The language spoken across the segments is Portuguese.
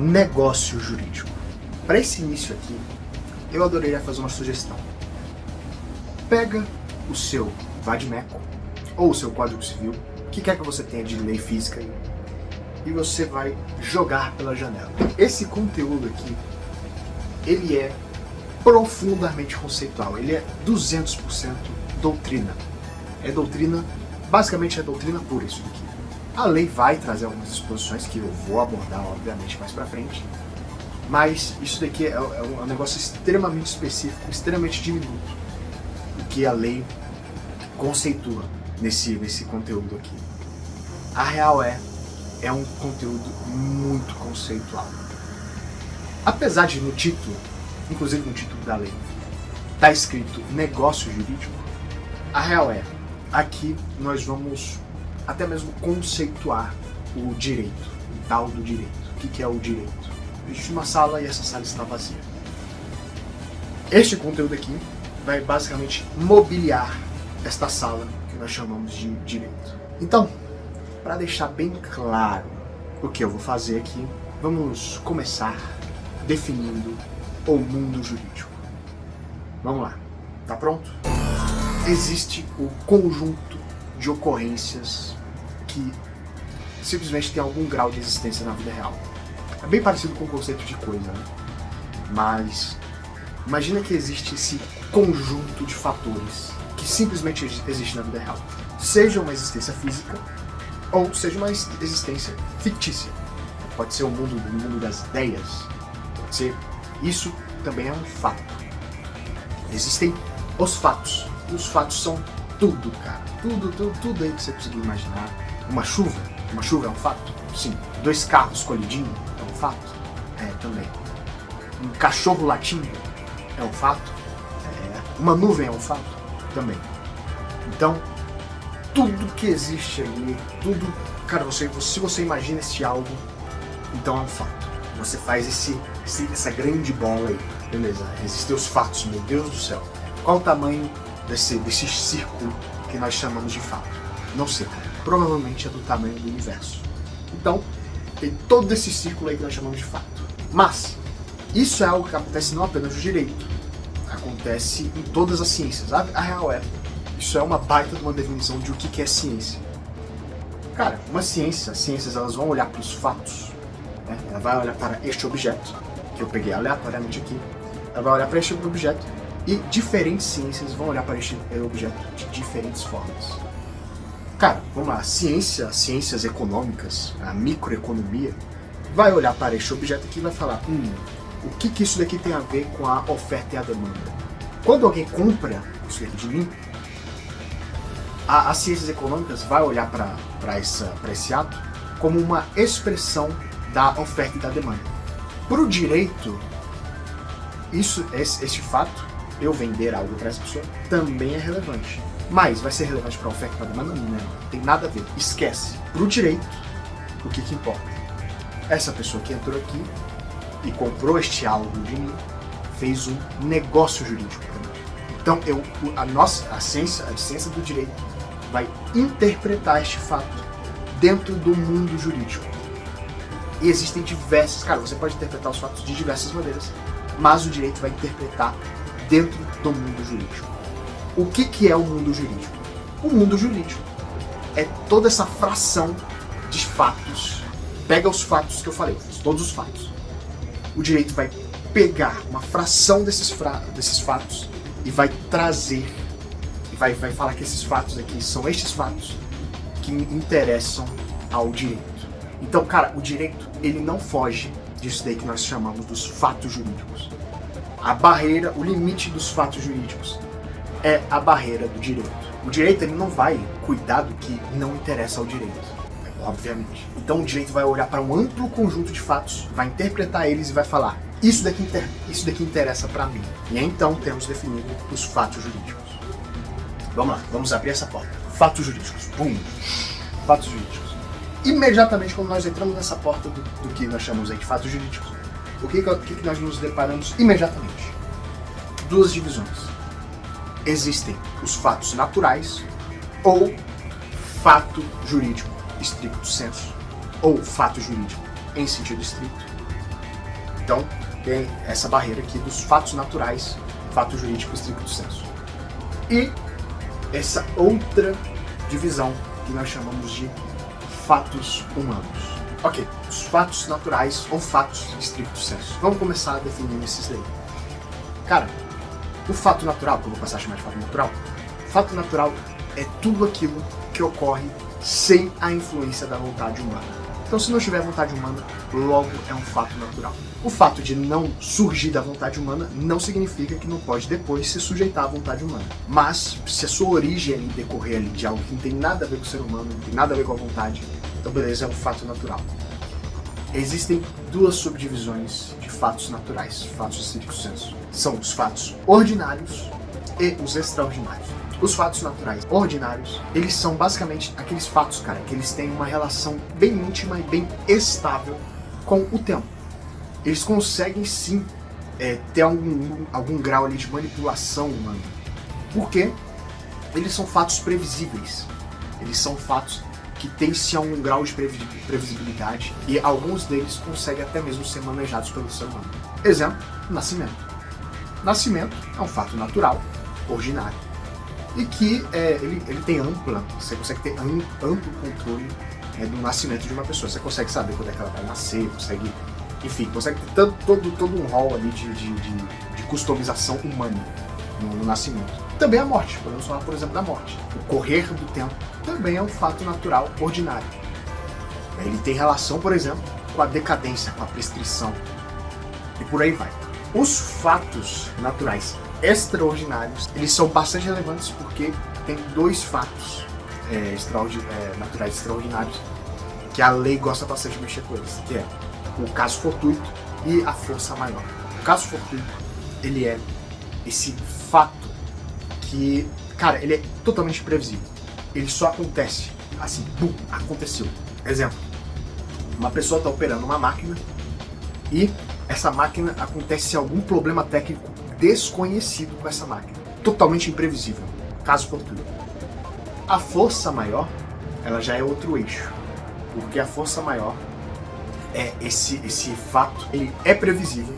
Negócio jurídico. Para esse início aqui, eu adoraria fazer uma sugestão. Pega o seu vade-mecum ou o seu Código Civil, o que quer que você tenha de lei física aí, e você vai jogar pela janela. Esse conteúdo aqui, ele é profundamente conceitual, ele é 200% doutrina. É doutrina, basicamente é doutrina pura isso daqui. A lei vai trazer algumas exposições que eu vou abordar, obviamente, mais pra frente, mas isso daqui é um negócio extremamente específico, extremamente diminuto, o que a lei conceitua nesse conteúdo aqui. A real é um conteúdo muito conceitual. Apesar de no título, inclusive no título da lei, tá escrito negócio jurídico, a real aqui nós vamos até mesmo conceituar o direito, o tal do direito. O que é o direito? Existe uma sala e essa sala está vazia. Este conteúdo aqui vai basicamente mobiliar esta sala que nós chamamos de direito. Então, para deixar bem claro o que eu vou fazer aqui, vamos começar definindo o mundo jurídico. Vamos lá, tá pronto? Existe o conjunto de ocorrências que simplesmente tem algum grau de existência na vida real. É bem parecido com o conceito de coisa, né? Mas imagina que existe esse conjunto de fatores que simplesmente existe na vida real. Seja uma existência física ou seja uma existência fictícia. Pode ser o mundo das ideias, pode ser... Isso também é um fato. Existem os fatos. E os fatos são tudo, cara. Tudo aí que você conseguir imaginar. Uma chuva é um fato? Sim. 2 carros colidindo é um fato? É, também. Um cachorro latindo é um fato? É. Uma nuvem é um fato? Também. Então, tudo que existe ali, tudo... Cara, se você imagina esse algo, então é um fato. Você faz essa grande bola aí. Beleza, existem os fatos, meu Deus do céu. Qual o tamanho desse círculo que nós chamamos de fato? Não sei, cara. Provavelmente é do tamanho do universo. Então, tem todo esse círculo aí que nós chamamos de fato. Mas, isso é algo que acontece não apenas no direito. Acontece em todas as ciências. A real isso é uma baita de uma definição de o que é ciência. Cara, as ciências elas vão olhar para os fatos, né? Ela vai olhar para este objeto, que eu peguei aleatoriamente aqui. Ela vai olhar para este objeto e diferentes ciências vão olhar para este objeto de diferentes formas. Cara, vamos lá, ciências econômicas, a microeconomia, vai olhar para este objeto aqui e vai falar, o que isso daqui tem a ver com a oferta e a demanda? Quando alguém compra isso daqui de mim, as ciências econômicas vai olhar para esse ato como uma expressão da oferta e da demanda. Para o direito, este fato, eu vender algo para essa pessoa, também é relevante. Mas vai ser relevante para a oferta e para a demanda? Não, tem nada a ver. Esquece. Para o direito, o que importa? Essa pessoa que entrou aqui e comprou este algo de mim, fez um negócio jurídico para mim. Então, a ciência do direito vai interpretar este fato dentro do mundo jurídico. E existem diversas... Cara, você pode interpretar os fatos de diversas maneiras, mas o direito vai interpretar dentro do mundo jurídico. O que é o mundo jurídico? O mundo jurídico é toda essa fração de fatos. Pega os fatos que eu falei, todos os fatos. O direito vai pegar uma fração desses fatos e vai trazer, vai falar que esses fatos aqui são estes fatos que interessam ao direito. Então, cara, o direito, ele não foge disso daí que nós chamamos dos fatos jurídicos. A barreira, o limite dos fatos jurídicos é a barreira do direito. O direito, ele não vai cuidar do que não interessa ao direito, obviamente. Então o direito vai olhar para um amplo conjunto de fatos, vai interpretar eles e vai falar, isso daqui interessa para mim. E então temos definido os fatos jurídicos. Vamos lá, vamos abrir essa porta. fatos jurídicos. Bum! Fatos jurídicos. Imediatamente, quando nós entramos nessa porta do que nós chamamos aí de fatos jurídicos, o que nós nos deparamos imediatamente? Duas divisões. Existem os fatos naturais ou fato jurídico estricto sensu, ou fato jurídico em sentido estrito. Então, tem essa barreira aqui dos fatos naturais, fato jurídico estricto sensu. E essa outra divisão que nós chamamos de fatos humanos. Ok, os fatos naturais ou fatos estricto sensu. Vamos começar a definir esses daí. Cara, o fato natural, que eu vou passar a chamar de fato natural, fato natural é tudo aquilo que ocorre sem a influência da vontade humana. Então, se não tiver vontade humana, logo é um fato natural. O fato de não surgir da vontade humana não significa que não pode depois se sujeitar à vontade humana. Mas, se a sua origem ali decorrer ali de algo que não tem nada a ver com o ser humano, não tem nada a ver com a vontade, então beleza, é um fato natural. Existem duas subdivisões de fatos naturais, fatos estricto sensu. São os fatos ordinários e os extraordinários. Os fatos naturais ordinários, eles são basicamente aqueles fatos, cara, que eles têm uma relação bem íntima e bem estável com o tempo. Eles conseguem sim ter algum grau ali de manipulação humana. Porque eles são fatos previsíveis. Eles são fatos que têm sim algum grau de previsibilidade e alguns deles conseguem até mesmo ser manejados pelo ser humano. Exemplo, nascimento. Nascimento é um fato natural, ordinário, e que ele tem você consegue ter amplo controle do nascimento de uma pessoa. Você consegue saber quando é que ela vai nascer, consegue ter todo um rol ali de customização humana no nascimento. Também a morte, podemos falar, por exemplo, da morte. O correr do tempo também é um fato natural ordinário. Ele tem relação, por exemplo, com a decadência, com a prescrição, e por aí vai. Os fatos naturais extraordinários, eles são bastante relevantes porque tem dois fatos naturais extraordinários que a lei gosta bastante de mexer com eles, que é o caso fortuito e a força maior. O caso fortuito, ele é esse fato que, cara, ele é totalmente previsível. Ele só acontece, assim, bum, aconteceu. Exemplo, uma pessoa está operando uma máquina e essa máquina acontece algum problema técnico desconhecido com essa máquina. Totalmente imprevisível. Caso fortuito. A força maior, ela já é outro eixo. Porque a força maior é esse fato, ele é previsível,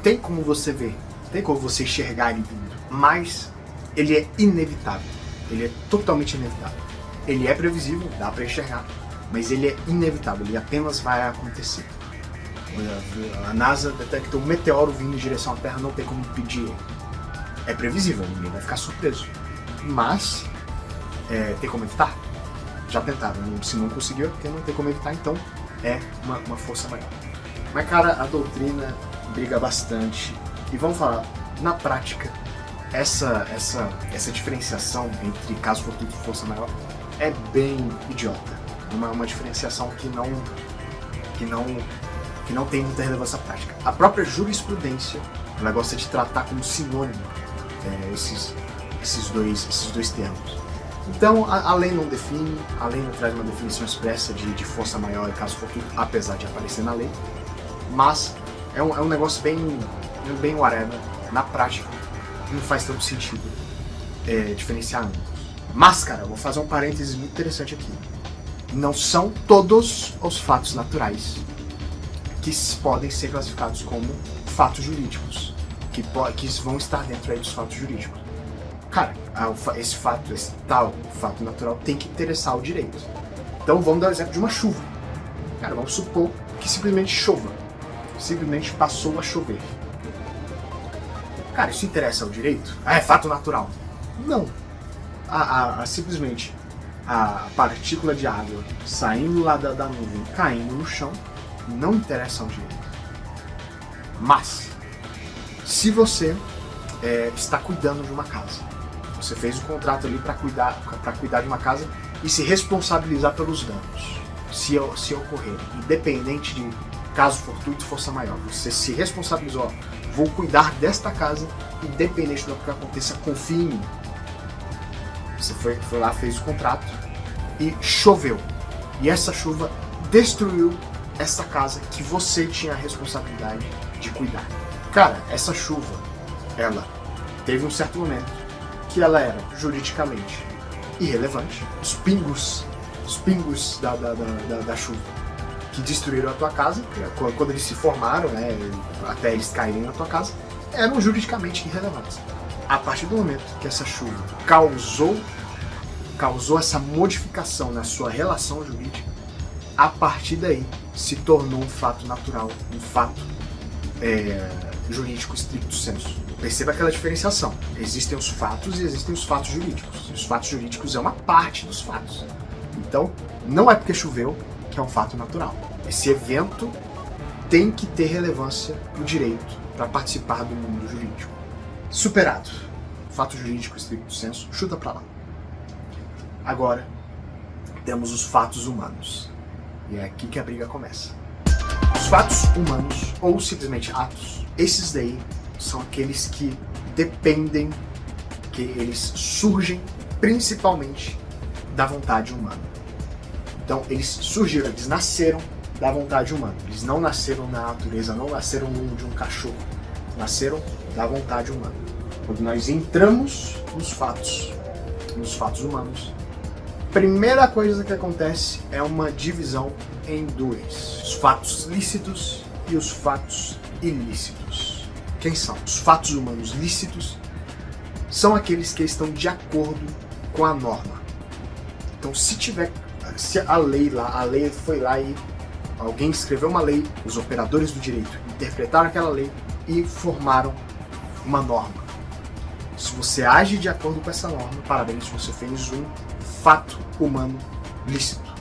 tem como você ver, tem como você enxergar ele vindo, mas ele é inevitável. Ele é totalmente inevitável. Ele é previsível, dá para enxergar, mas ele é inevitável, ele apenas vai acontecer. A NASA detectou um meteoro vindo em direção à Terra, não tem como impedir ele. É previsível, ninguém vai ficar surpreso. Mas, tem como evitar? Já tentaram, se não conseguiu, porque não tem como evitar, então é uma força maior. Mas, cara, a doutrina briga bastante. E vamos falar, na prática, essa diferenciação entre caso fortuito e força maior é bem idiota. Uma diferenciação que não tem muita relevância prática. A própria jurisprudência, ela gosta de tratar como sinônimo esses dois termos. Então, a lei não define, a lei não traz uma definição expressa de força maior e caso fortuito, apesar de aparecer na lei, mas é um negócio bem whatever. Na prática, não faz tanto sentido diferenciar ambos. Mas, cara, eu vou fazer um parênteses muito interessante aqui. Não são todos os fatos naturais que podem ser classificados como fatos jurídicos, que vão estar dentro aí dos fatos jurídicos. Cara, esse tal fato natural tem que interessar o direito. Então vamos dar o exemplo de uma chuva. Cara, vamos supor que simplesmente chova. Simplesmente passou a chover. Cara, isso interessa ao direito? É fato natural. Não. Simplesmente a partícula de água saindo lá da nuvem, caindo no chão, não interessa ao direito. Mas, se você está cuidando de uma casa, você fez o contrato ali para cuidar de uma casa e se responsabilizar pelos danos, se ocorrer, independente de caso fortuito e força maior, você se responsabilizou, vou cuidar desta casa, independente do que aconteça, confie em mim. Você foi lá, fez o contrato e choveu. E essa chuva destruiu essa casa que você tinha a responsabilidade de cuidar. Cara, essa chuva, ela teve um certo momento que ela era juridicamente irrelevante. Os pingos da chuva que destruíram a tua casa, quando eles se formaram, né, até eles caírem na tua casa, eram juridicamente irrelevantes. A partir do momento que essa chuva causou essa modificação na sua relação jurídica, a partir daí se tornou um fato natural, um fato jurídico stricto sensu. Perceba aquela diferenciação. Existem os fatos e existem os fatos jurídicos. Os fatos jurídicos é uma parte dos fatos. Então, não é porque choveu que é um fato natural. Esse evento tem que ter relevância no direito para participar do mundo jurídico. Superado. Fato jurídico stricto sensu, chuta pra lá. Agora, temos os fatos humanos. E é aqui que a briga começa. Os fatos humanos, ou simplesmente atos, esses daí são aqueles que dependem, que eles surgem principalmente da vontade humana. Então, eles surgiram, eles nasceram da vontade humana. Eles não nasceram na natureza, não nasceram de um cachorro. Nasceram da vontade humana. Quando nós entramos nos fatos humanos, primeira coisa que acontece é uma divisão em dois: os fatos lícitos e os fatos ilícitos. Quem são? Os fatos humanos lícitos são aqueles que estão de acordo com a norma. Então, se a lei foi lá e alguém escreveu uma lei, os operadores do direito interpretaram aquela lei e formaram uma norma. Se você age de acordo com essa norma, parabéns, você fez um fato humano lícito.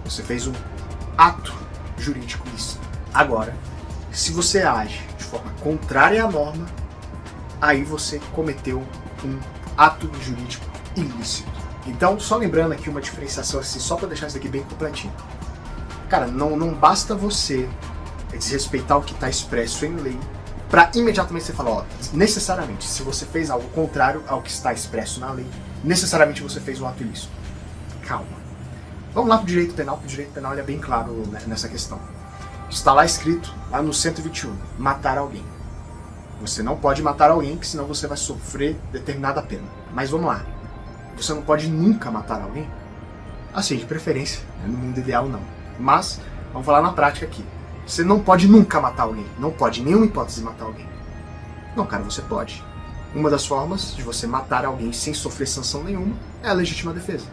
Você fez um ato jurídico lícito. Agora, se você age de forma contrária à norma, aí você cometeu um ato jurídico ilícito. Então, só lembrando aqui uma diferenciação assim, só para deixar isso aqui bem completinho. Cara, não basta você desrespeitar o que está expresso em lei para imediatamente você falar, ó, necessariamente, se você fez algo contrário ao que está expresso na lei, necessariamente você fez um ato ilícito. Calma. Vamos lá pro direito penal, porque o direito penal ele é bem claro nessa questão. Está lá escrito, lá no 121, matar alguém. Você não pode matar alguém, que senão você vai sofrer determinada pena. Mas vamos lá. Você não pode nunca matar alguém? Assim, de preferência, no mundo ideal não. Mas, vamos falar na prática aqui. Você não pode nunca matar alguém. Não pode, em nenhuma hipótese, matar alguém. Não, cara, você pode. Uma das formas de você matar alguém sem sofrer sanção nenhuma é a legítima defesa.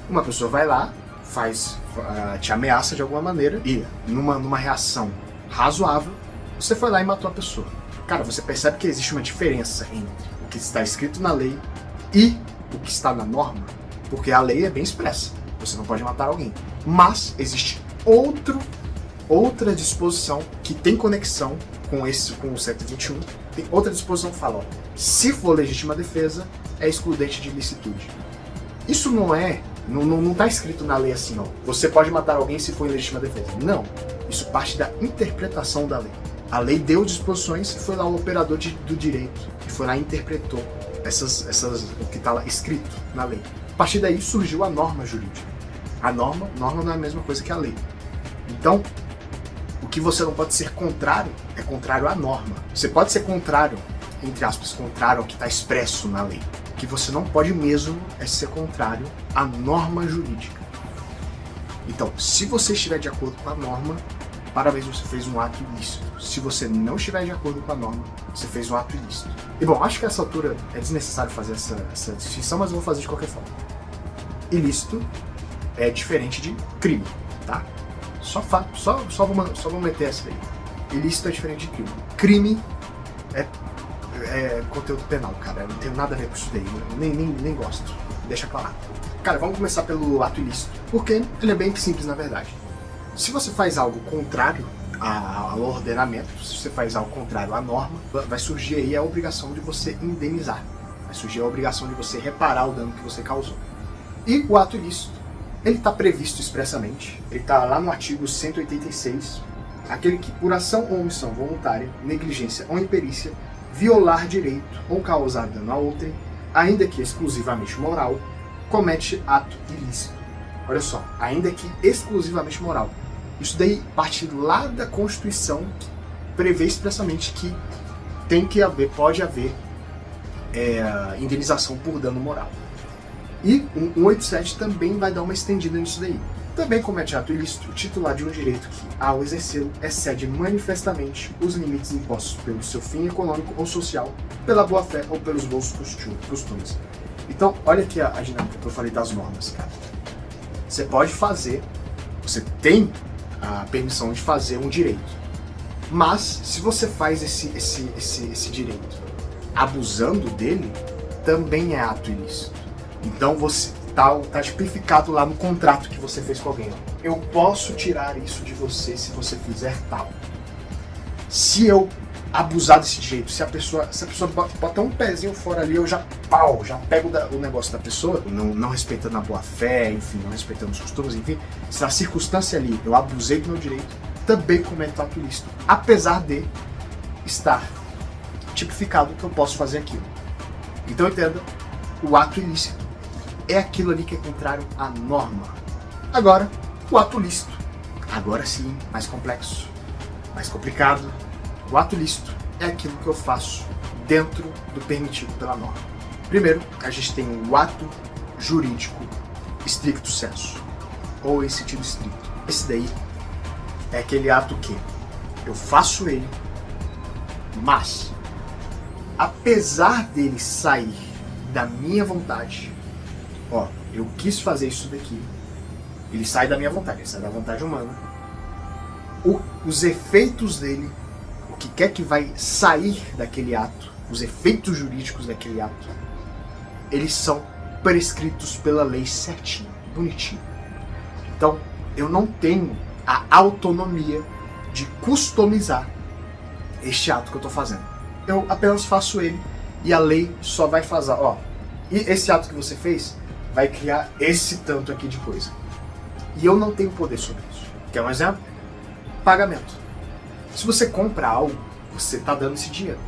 Uma pessoa vai lá, te ameaça de alguma maneira e, numa reação razoável, você foi lá e matou a pessoa. Cara, você percebe que existe uma diferença entre o que está escrito na lei e o que está na norma, porque a lei é bem expressa. Você não pode matar alguém. Mas existe outra disposição que tem conexão com o 121. Tem outra disposição que fala, ó, se for legítima defesa, é excludente de ilicitude. Isso não está escrito na lei assim, ó, você pode matar alguém se for em legítima defesa. Não. Isso parte da interpretação da lei. A lei deu disposições e foi lá o operador do direito que foi lá e interpretou o que está lá escrito na lei. A partir daí surgiu a norma jurídica. A norma não é a mesma coisa que a lei. Então, o que você não pode ser contrário é contrário à norma. Você pode ser contrário, entre aspas, contrário ao que está expresso na lei. O que você não pode mesmo é ser contrário à norma jurídica. Então, se você estiver de acordo com a norma, parabéns, você fez um ato ilícito. Se você não estiver de acordo com a norma, você fez um ato ilícito. E bom, acho que a essa altura é desnecessário fazer essa distinção, mas eu vou fazer de qualquer forma. Ilícito é diferente de crime, tá? Só vou meter essa aí. Ilícito é diferente de crime. Crime é conteúdo penal, cara. Eu não tenho nada a ver com isso daí. Eu nem gosto. Deixa pra lá. Cara, vamos começar pelo ato ilícito. Porque ele é bem simples, na verdade. Se você faz algo contrário ao ordenamento, se você faz algo contrário à norma, vai surgir aí a obrigação de você indenizar. Vai surgir a obrigação de você reparar o dano que você causou. E o ato ilícito, ele está previsto expressamente, ele está lá no artigo 186, aquele que, por ação ou omissão voluntária, negligência ou imperícia, violar direito ou causar dano a outrem, ainda que exclusivamente moral, comete ato ilícito. Olha só, ainda que exclusivamente moral. Isso daí parte lá da Constituição, que prevê expressamente que tem que haver, pode haver indenização por dano moral. E o 187 também vai dar uma estendida nisso daí. Também comete ato ilícito o titular de um direito que, ao exercê-lo, excede manifestamente os limites impostos pelo seu fim econômico ou social, pela boa-fé ou pelos bons costumes. Então, olha aqui a dinâmica que eu falei das normas, cara. Você pode fazer, você tem a permissão de fazer um direito, mas se você faz esse direito abusando dele, também é ato ilícito. Então você tá tipificado lá no contrato que você fez com alguém. Eu posso tirar isso de você se você fizer tal. Se eu abusar desse direito, se a pessoa bota um pezinho fora ali, eu já pego o negócio da pessoa, não respeitando a boa fé, enfim, não respeitando os costumes, enfim, se na circunstância ali eu abusei do meu direito, também cometo ato ilícito, apesar de estar tipificado que eu posso fazer aquilo. Então entenda, o ato ilícito é aquilo ali que é contrário à norma. Agora, o ato lícito. Agora sim, mais complexo, mais complicado. O ato lícito é aquilo que eu faço dentro do permitido pela norma. Primeiro, a gente tem o ato jurídico stricto sensu, ou em sentido estrito. Esse daí é aquele ato que eu faço ele, mas, apesar dele sair da minha vontade, eu quis fazer isso daqui, ele sai da minha vontade, ele sai da vontade humana. Os efeitos dele, o que quer que vai sair daquele ato, os efeitos jurídicos daquele ato, eles são prescritos pela lei certinho, bonitinho. Então, eu não tenho a autonomia de customizar este ato que eu estou fazendo. Eu apenas faço ele e a lei só vai fazer, e esse ato que você fez vai criar esse tanto aqui de coisa. E eu não tenho poder sobre isso. Quer um exemplo? Pagamento. Se você compra algo, você está dando esse dinheiro.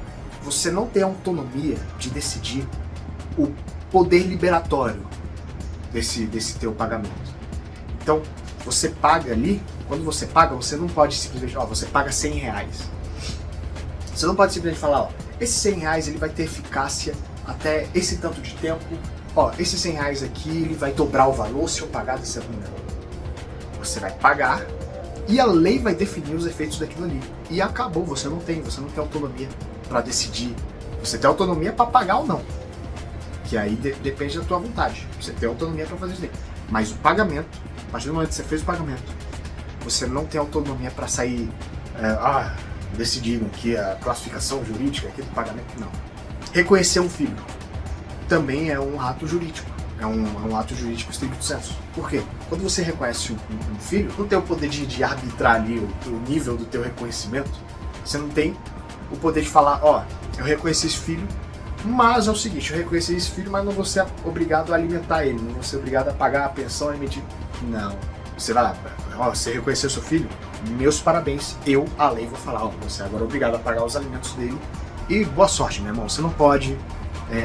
Você não tem autonomia de decidir o poder liberatório desse teu pagamento. Então, você paga ali, quando você paga, você não pode simplesmente, você paga R$100. Você não pode simplesmente falar, esse R$100 ele vai ter eficácia até esse tanto de tempo, esses R$100 aqui ele vai dobrar o valor se eu pagar dessa maneira. Você vai pagar e a lei vai definir os efeitos daquilo ali. E acabou, você não tem autonomia para decidir. Você tem autonomia para pagar ou não. Que aí depende da tua vontade. Você tem autonomia para fazer isso daí. Mas o pagamento, a partir do momento que você fez o pagamento, você não tem autonomia para sair decidindo aqui a classificação jurídica aqui do pagamento, não. Reconhecer um filho também é um ato jurídico. É um ato jurídico stricto sensu. Por quê? Quando você reconhece um filho, não tem o poder de arbitrar ali o nível do teu reconhecimento. Você não tem o poder de falar, eu reconheci esse filho, mas é o seguinte, eu reconheci esse filho, mas não vou ser obrigado a alimentar ele, não vou ser obrigado a pagar a pensão e emitir. Não. Você vai lá, você reconheceu seu filho? Meus parabéns. Eu, a lei, vou falar, você agora é obrigado a pagar os alimentos dele. E boa sorte, meu irmão. Você não pode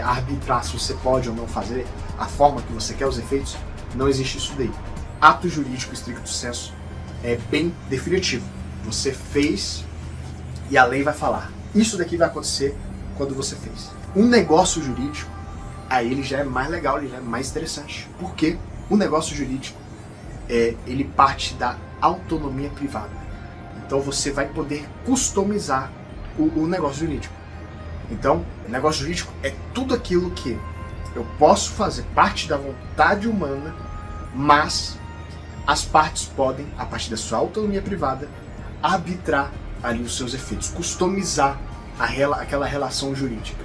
arbitrar se você pode ou não fazer a forma que você quer, os efeitos. Não existe isso daí. Ato jurídico stricto sensu é bem definitivo. Você fez e a lei vai falar. Isso daqui vai acontecer quando você fez. Um negócio jurídico, aí ele já é mais legal, ele já é mais interessante. Porque o negócio jurídico, ele parte da autonomia privada. Então você vai poder customizar o negócio jurídico. Então, o negócio jurídico é tudo aquilo que eu posso fazer parte da vontade humana, mas as partes podem, a partir da sua autonomia privada, arbitrar ali os seus efeitos, customizar aquela relação jurídica.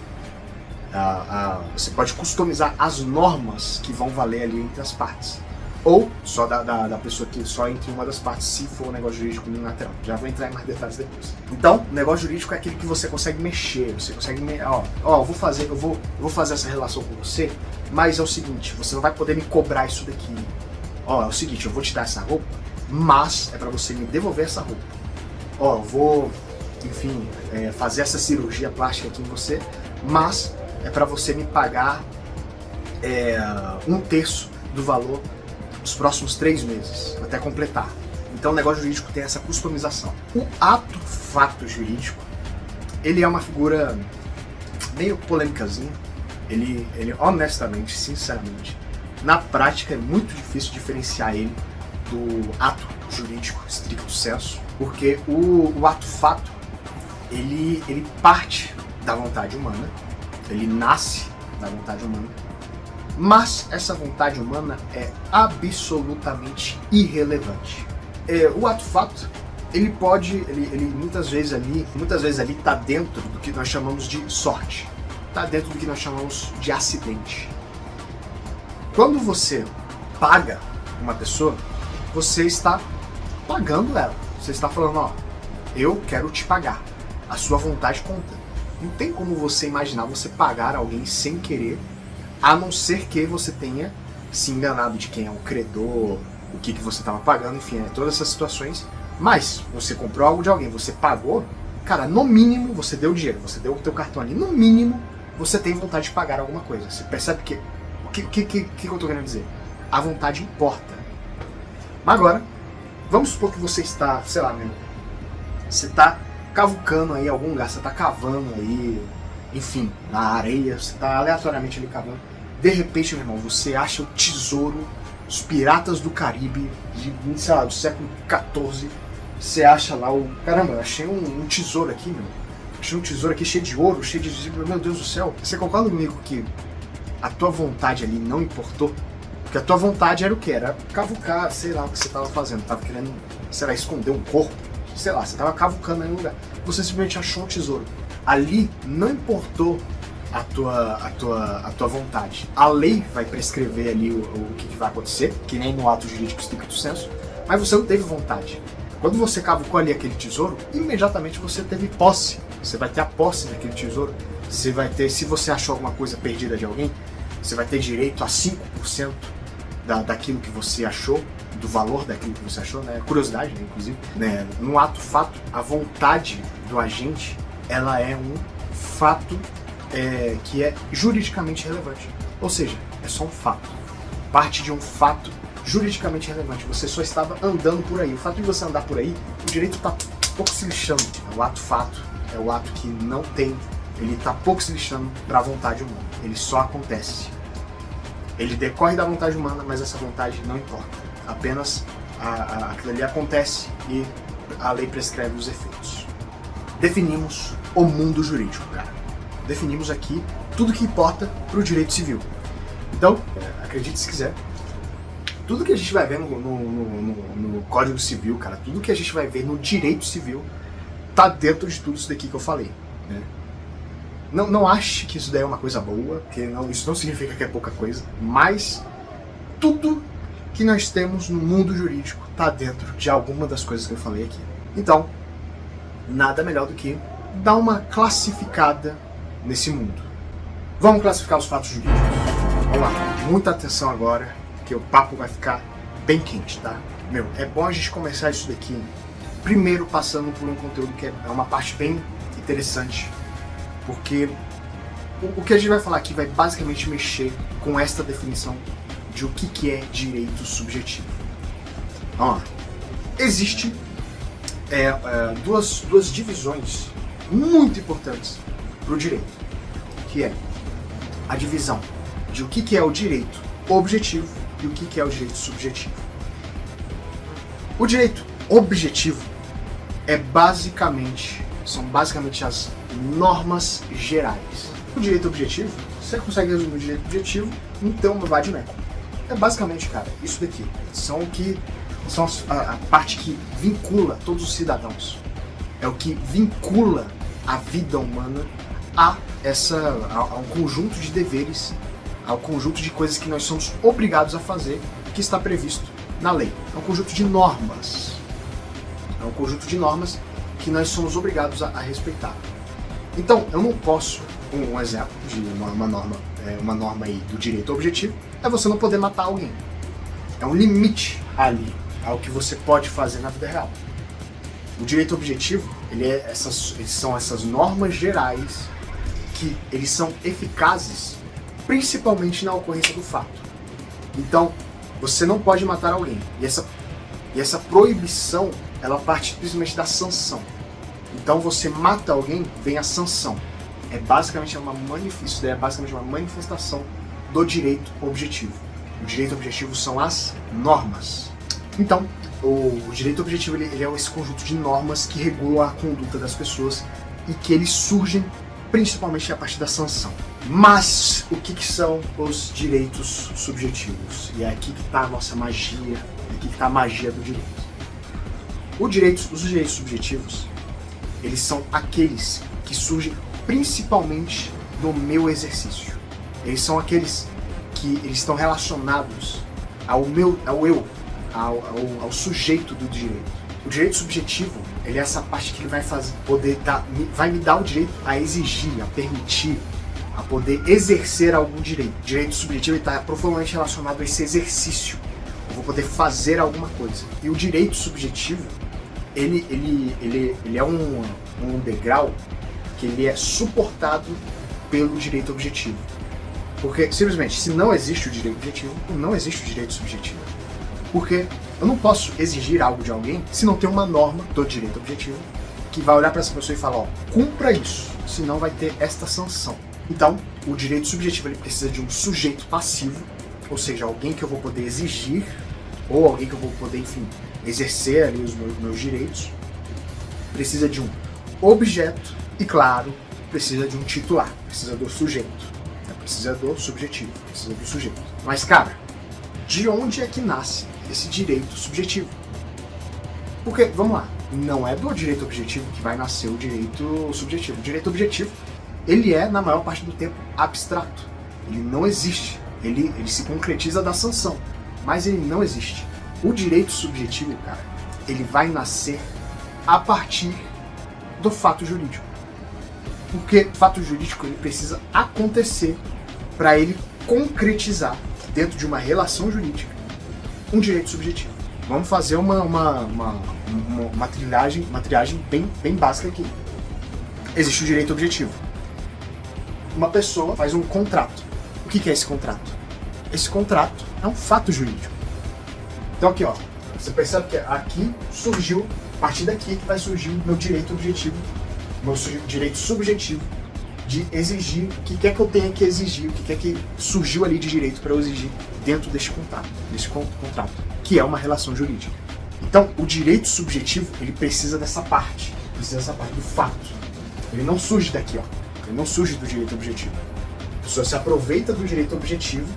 Você pode customizar as normas que vão valer ali entre as partes. Ou só da pessoa que só entre uma das partes, se for um negócio jurídico unilateral. Já vou entrar em mais detalhes depois. Então, o negócio jurídico é aquele que você consegue mexer, você consegue, eu vou fazer essa relação com você, mas é o seguinte, você não vai poder me cobrar isso daqui. É o seguinte, eu vou te dar essa roupa, mas é pra você me devolver essa roupa. Eu vou, enfim, fazer essa cirurgia plástica aqui em você, mas é pra você me pagar 1/3 do valor nos próximos 3 meses, até completar. Então o negócio jurídico tem essa customização. O ato-fato jurídico, ele é uma figura meio polêmicazinha. Ele honestamente, sinceramente, na prática é muito difícil diferenciar ele do ato jurídico stricto sensu, porque o ato-fato, ele parte da vontade humana, ele nasce da vontade humana, mas essa vontade humana é absolutamente irrelevante. O ato-fato, ele muitas vezes ali está dentro do que nós chamamos de sorte, está dentro do que nós chamamos de acidente. Quando você paga uma pessoa, você está pagando ela. Você está falando, ó, eu quero te pagar. A sua vontade conta. Não tem como você imaginar você pagar alguém sem querer, a não ser que você tenha se enganado de quem é o credor, o que você estava pagando, enfim, todas essas situações. Mas você comprou algo de alguém, você pagou, cara, no mínimo você deu dinheiro, você deu o teu cartão ali, no mínimo você tem vontade de pagar alguma coisa. Você percebe que o que eu tô querendo dizer? A vontade importa. Mas agora, vamos supor que você está, sei lá, você está cavucando aí em algum lugar, você está cavando aí, enfim, na areia, você está aleatoriamente ali cavando. De repente, meu irmão, você acha o tesouro dos piratas do Caribe, sei lá, do século XIV. Você acha lá o... Caramba, eu achei um tesouro aqui, meu. Achei um tesouro aqui cheio de ouro, cheio de... Meu Deus do céu. Você concorda comigo que a tua vontade ali não importou? Porque a tua vontade era o quê? Era cavucar, sei lá o que você estava fazendo. Tava querendo, sei lá, esconder um corpo. Sei lá, você estava cavucando em um lugar. Você simplesmente achou um tesouro. Ali não importou a tua vontade. A lei vai prescrever ali o que vai acontecer, que nem no ato jurídico stricto sensu, mas você não teve vontade. Quando você cavucou ali aquele tesouro, imediatamente você teve posse. Você vai ter a posse daquele tesouro. Você vai ter, se você achou alguma coisa perdida de alguém, você vai ter direito a 5% daquilo que você achou, do valor daquilo que você achou, né? Curiosidade, né, inclusive. Né? No ato-fato, a vontade do agente, ela é um fato que é juridicamente relevante. Ou seja, é só um fato. Parte de um fato juridicamente relevante. Você só estava andando por aí. O fato de você andar por aí, o direito está pouco se lixando. O ato-fato é o ato que não tem, ele está pouco se lixando para a vontade humana. Ele só acontece. Ele decorre da vontade humana, mas essa vontade não importa. Apenas aquilo ali acontece e a lei prescreve os efeitos. Definimos o mundo jurídico, cara. Definimos aqui tudo que importa para o direito civil. Então, acredite se quiser, tudo que a gente vai ver no Código Civil, cara, tudo que a gente vai ver no direito civil, tá dentro de tudo isso daqui que eu falei, né? Não ache que isso daí é uma coisa boa, porque isso não significa que é pouca coisa, mas tudo que nós temos no mundo jurídico tá dentro de alguma das coisas que eu falei aqui. Então, nada melhor do que dar uma classificada nesse mundo. Vamos classificar os fatos jurídicos. Vamos lá, muita atenção agora, que o papo vai ficar bem quente, tá? É bom a gente começar isso daqui primeiro passando por um conteúdo que é uma parte bem interessante, porque o que a gente vai falar aqui vai basicamente mexer com esta definição de o que é direito subjetivo. Ó, existe duas divisões muito importantes para o direito, que é a divisão de o que é o direito objetivo e o que é o direito subjetivo. O direito objetivo são basicamente as normas gerais. O direito objetivo, você consegue resumir o direito objetivo em ter uma vade-mecum. É basicamente, cara, isso daqui. São a parte que vincula todos os cidadãos. É o que vincula a vida humana a um conjunto de deveres, ao conjunto de coisas que nós somos obrigados a fazer, que está previsto na lei. É um conjunto de normas. É um conjunto de normas que nós somos obrigados a respeitar. Então, eu não posso, um exemplo de uma norma aí do direito objetivo, é você não poder matar alguém. É um limite ali ao que você pode fazer na vida real. O direito objetivo, eles são essas normas gerais que eles são eficazes principalmente na ocorrência do fato. Então, você não pode matar alguém. E essa proibição, ela parte principalmente da sanção. Então, você mata alguém, vem a sanção. Isso é basicamente uma manifestação do direito objetivo. O direito objetivo são as normas. Então, o direito objetivo ele é esse conjunto de normas que regulam a conduta das pessoas e que eles surgem principalmente a partir da sanção. Mas o que são os direitos subjetivos? E é aqui que está a nossa magia, é aqui que está a magia do direito. Os direitos subjetivos, eles são aqueles que surgem principalmente no meu exercício. Eles são aqueles que eles estão relacionados ao sujeito do direito. O direito subjetivo, ele é essa parte que ele vai me dar o direito a exigir, a permitir, a poder exercer algum direito. O direito subjetivo está profundamente relacionado a esse exercício. Eu vou poder fazer alguma coisa. E o direito subjetivo, ele é um degrau que ele é suportado pelo direito objetivo. Porque, simplesmente, se não existe o direito objetivo, não existe o direito subjetivo. Porque eu não posso exigir algo de alguém se não tem uma norma do direito objetivo que vai olhar para essa pessoa e falar, cumpra isso, senão vai ter esta sanção. Então, o direito subjetivo ele precisa de um sujeito passivo, ou seja, alguém que eu vou poder exigir, ou alguém que eu vou poder, enfim, exercer ali os meus direitos. Precisa de um objeto e, claro, precisa de um titular, precisa do sujeito. Precisa do subjetivo, precisa do sujeito. Mas, cara, de onde é que nasce esse direito subjetivo? Porque, vamos lá, não é do direito objetivo que vai nascer o direito subjetivo. O direito objetivo, ele é, na maior parte do tempo, abstrato. Ele não existe. Ele se concretiza da sanção, mas ele não existe. O direito subjetivo, cara, ele vai nascer a partir do fato jurídico. Porque o fato jurídico ele precisa acontecer para ele concretizar dentro de uma relação jurídica um direito subjetivo. Vamos fazer uma triagem bem básica aqui. Existe o direito objetivo. Uma pessoa faz um contrato. O que é esse contrato? Esse contrato é um fato jurídico. Então aqui, ó, você percebe que aqui surgiu, a partir daqui que vai surgir o meu direito objetivo, meu direito subjetivo de exigir o que quer que eu tenha que exigir, o que quer que surgiu ali de direito para eu exigir dentro deste contrato, que é uma relação jurídica. Então, o direito subjetivo, ele precisa dessa parte do fato. Ele não surge daqui, ó. Ele não surge do direito objetivo. A pessoa se aproveita do direito objetivo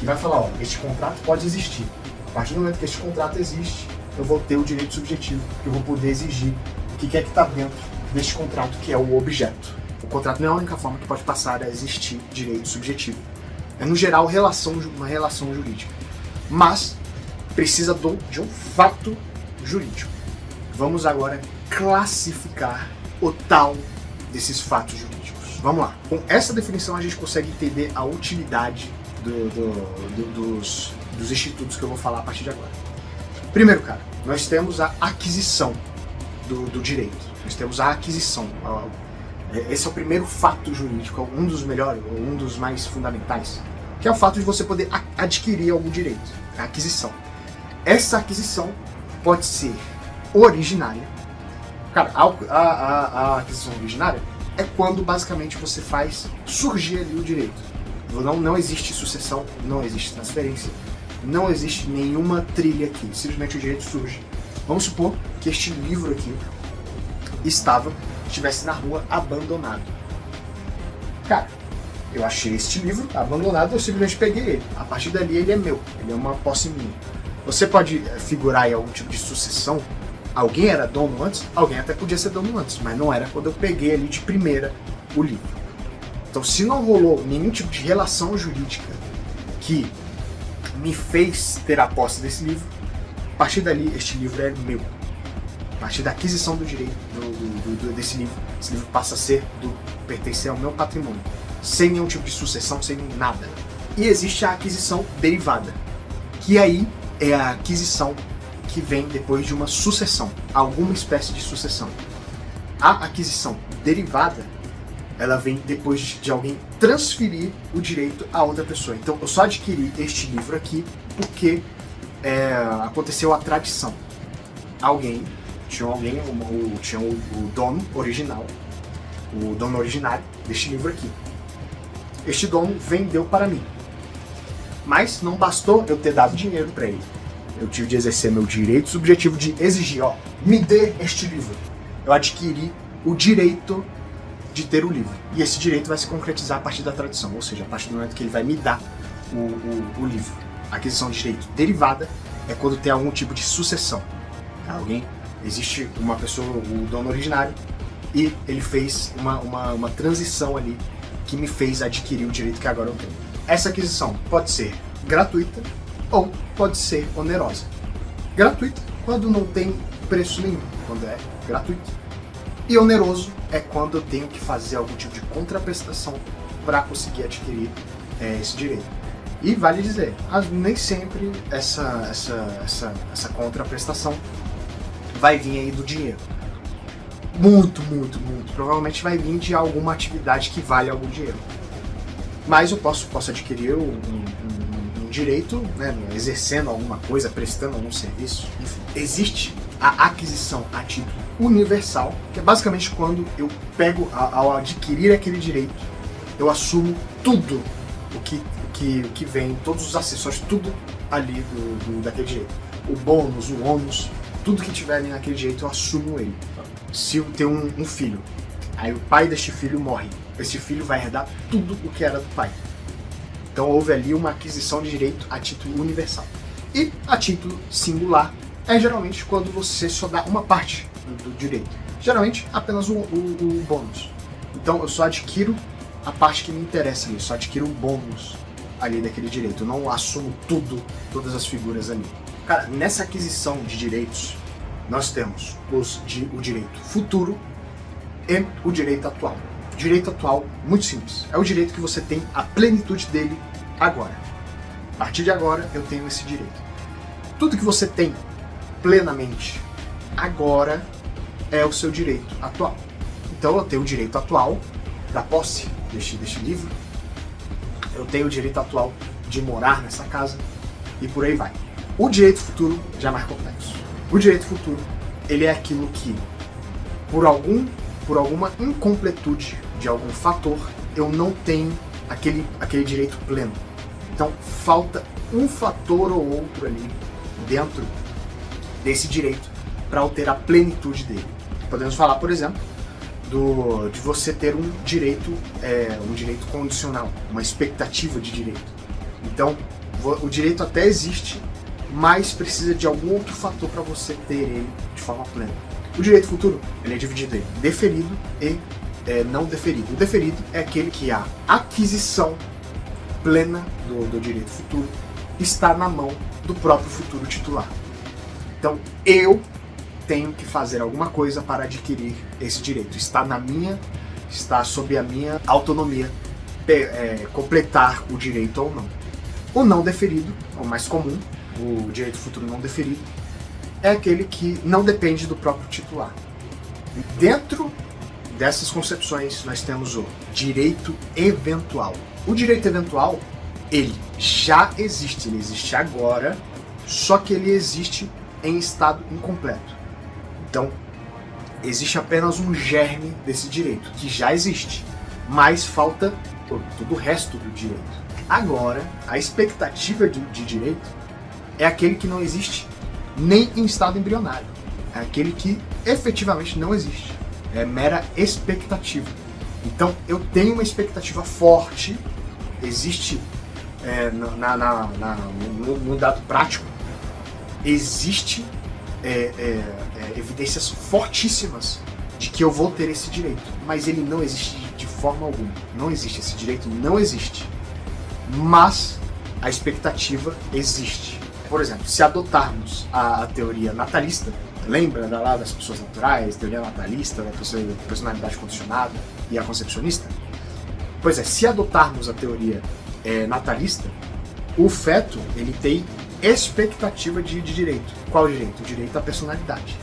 e vai falar, ó, este contrato pode existir. A partir do momento que este contrato existe, eu vou ter o direito subjetivo, que eu vou poder exigir o que quer que está dentro deste contrato, que é o objeto. O contrato não é a única forma que pode passar a existir direito subjetivo. É, no geral, uma relação jurídica. Mas precisa de um fato jurídico. Vamos agora classificar o tal desses fatos jurídicos. Vamos lá. Com essa definição a gente consegue entender a utilidade dos institutos que eu vou falar a partir de agora. Primeiro, cara, nós temos a aquisição do direito. Nós temos a aquisição. Esse é o primeiro fato jurídico, um dos melhores, um dos mais fundamentais, que é o fato de você poder adquirir algum direito, a aquisição. Essa aquisição pode ser originária. Cara, a aquisição originária é quando basicamente você faz surgir ali o direito. Não existe sucessão, não existe transferência, não existe nenhuma trilha aqui, simplesmente o direito surge. Vamos supor que este livro aqui estivesse na rua abandonado. Cara, eu achei este livro abandonado, eu simplesmente peguei ele. A partir dali ele é meu, ele é uma posse minha. Você pode figurar aí algum tipo de sucessão. Alguém era dono antes? Alguém até podia ser dono antes, mas não era quando eu peguei ali de primeira o livro. Então, se não rolou nenhum tipo de relação jurídica que me fez ter a posse desse livro, a partir dali este livro é meu. A partir da aquisição do direito desse livro, esse livro passa a pertencer ao meu patrimônio, sem nenhum tipo de sucessão, sem nada. E existe a aquisição derivada, que aí é a aquisição que vem depois de uma sucessão, alguma espécie de sucessão. A aquisição derivada ela vem depois de alguém transferir o direito a outra pessoa. Então eu só adquiri este livro aqui porque aconteceu a tradição. Tinha o dono original, o dono originário deste livro aqui. Este dono vendeu para mim. Mas não bastou eu ter dado dinheiro para ele. Eu tive de exercer meu direito subjetivo de exigir, me dê este livro. Eu adquiri o direito de ter o livro. E esse direito vai se concretizar a partir da tradição, ou seja, a partir do momento que ele vai me dar o livro. A aquisição de direito derivada é quando tem algum tipo de sucessão. Existe uma pessoa, o dono originário, e ele fez uma transição ali que me fez adquirir o direito que agora eu tenho. Essa aquisição pode ser gratuita ou pode ser onerosa. Gratuita quando não tem preço nenhum, quando é gratuito. E oneroso é quando eu tenho que fazer algum tipo de contraprestação para conseguir adquirir esse direito. E vale dizer, nem sempre essa contraprestação vai vir aí do dinheiro. Muito provavelmente vai vir de alguma atividade que vale algum dinheiro. Mas eu posso adquirir um direito, né, exercendo alguma coisa, prestando algum serviço. Enfim, existe a aquisição a título universal, que é basicamente quando eu pego, ao adquirir aquele direito, eu assumo tudo o que vem, todos os acessórios, tudo ali daquele direito. O bônus, o ônus, tudo que tiver ali naquele direito eu assumo ele. Se eu tenho um filho, aí o pai deste filho morre, esse filho vai herdar tudo o que era do pai. Então houve ali uma aquisição de direito a título universal. E a título singular é geralmente quando você só dá uma parte do direito. Geralmente apenas o bônus. Então eu só adquiro a parte que me interessa ali, eu só adquiro o bônus ali daquele direito. Eu não assumo todas as figuras ali. Cara, nessa aquisição de direitos, nós temos o direito futuro e o direito atual. O direito atual, muito simples, é o direito que você tem a plenitude dele agora. A partir de agora, eu tenho esse direito. Tudo que você tem plenamente agora é o seu direito atual. Então eu tenho o direito atual da posse deste livro, eu tenho o direito atual de morar nessa casa e por aí vai. O direito futuro já é mais complexo. O direito futuro, ele é aquilo que, por alguma incompletude de algum fator, eu não tenho aquele direito pleno. Então, falta um fator ou outro ali dentro desse direito para eu ter a plenitude dele. Podemos falar, por exemplo, de você ter um direito condicional, uma expectativa de direito. Então, o direito até existe, mas precisa de algum outro fator para você ter ele de forma plena. O direito futuro, ele é dividido em deferido e não deferido. O deferido é aquele que a aquisição plena do direito futuro está na mão do próprio futuro titular. Então, eu tenho que fazer alguma coisa para adquirir esse direito. Está sob a minha autonomia completar o direito ou não. O não deferido, o mais comum, o direito futuro não deferido, é aquele que não depende do próprio titular. Dentro dessas concepções, nós temos o direito eventual. O direito eventual, ele já existe, ele existe agora, só que ele existe em estado incompleto. Então, existe apenas um germe desse direito, que já existe, mas falta todo o resto do direito. Agora, a expectativa de direito é aquele que não existe nem em estado embrionário. É aquele que efetivamente não existe. É mera expectativa. Então, eu tenho uma expectativa forte, existe no dado prático, existe evidências fortíssimas de que eu vou ter esse direito, mas ele não existe de forma alguma. Não existe, esse direito não existe. Mas a expectativa existe. Por exemplo, se adotarmos a teoria natalista, lembra lá das pessoas naturais, teoria natalista, da personalidade condicionada e a concepcionista? Pois é, se adotarmos a teoria natalista, o feto ele tem expectativa de direito. Qual direito? O direito à personalidade.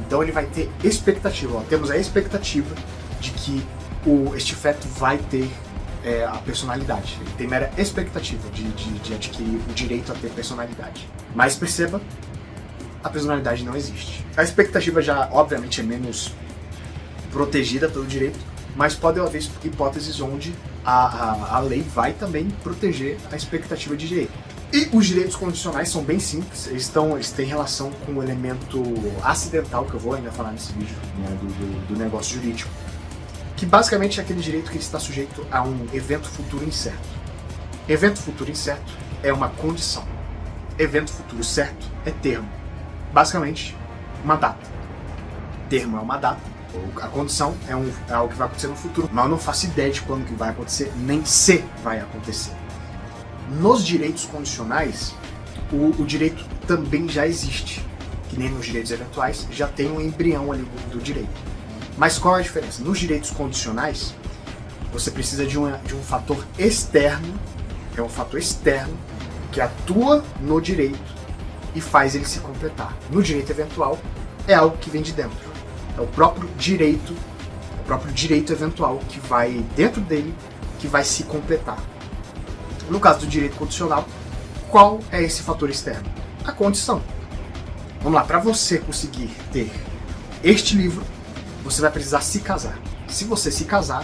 Então ele vai ter expectativa. Temos a expectativa de que este feto vai ter a personalidade. Ele tem mera expectativa de adquirir o direito a ter personalidade. Mas perceba, a personalidade não existe. A expectativa já, obviamente, é menos protegida pelo direito, mas pode haver hipóteses onde a lei vai também proteger a expectativa de direito. E os direitos condicionais são bem simples, eles têm relação com o elemento acidental, que eu vou ainda falar nesse vídeo, né, do negócio jurídico, que basicamente é aquele direito que ele está sujeito a um evento futuro incerto. Evento futuro incerto é uma condição. Evento futuro certo é termo. Basicamente, uma data. Termo é uma data. A condição é algo que vai acontecer no futuro, mas eu não faço ideia de quando que vai acontecer, nem se vai acontecer. Nos direitos condicionais, o direito também já existe, que nem nos direitos eventuais, já tem um embrião ali do direito. Mas qual é a diferença? Nos direitos condicionais, você precisa de um fator externo, é um fator externo, que atua no direito e faz ele se completar. No direito eventual, é algo que vem de dentro. É o próprio direito eventual que vai dentro dele, que vai se completar. No caso do direito condicional, qual é esse fator externo? A condição. Vamos lá, para você conseguir ter este livro, você vai precisar se casar. Se você se casar,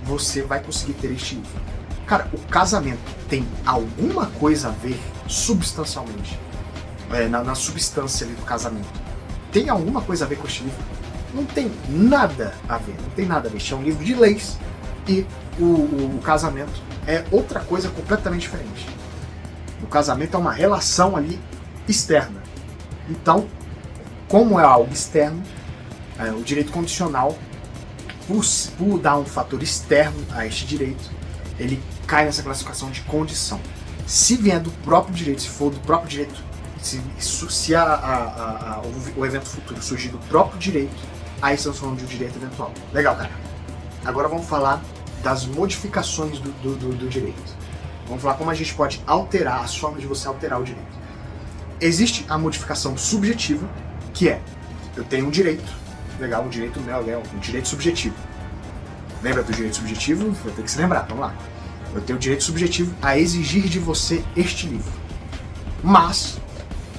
você vai conseguir ter este livro. Cara, o casamento tem alguma coisa a ver substancialmente, na substância ali do casamento? Tem alguma coisa a ver com este livro? Não tem nada a ver, não tem nada a ver. Este é um livro de leis e o casamento é outra coisa completamente diferente. O casamento é uma relação ali externa. Então, como é algo externo, o direito condicional, por dar um fator externo a este direito, ele cai nessa classificação de condição. Se vier do próprio direito, se for do próprio direito, se o evento futuro surgir do próprio direito, aí estamos falando de um direito eventual. Legal, cara. Agora vamos falar das modificações do direito. Vamos falar como a gente pode alterar, as formas de você alterar o direito. Existe a modificação subjetiva, que é, eu tenho um direito, legal, um direito meu, um direito subjetivo. Lembra do direito subjetivo? Vou ter que se lembrar, vamos lá. Eu tenho o direito subjetivo a exigir de você este livro. Mas,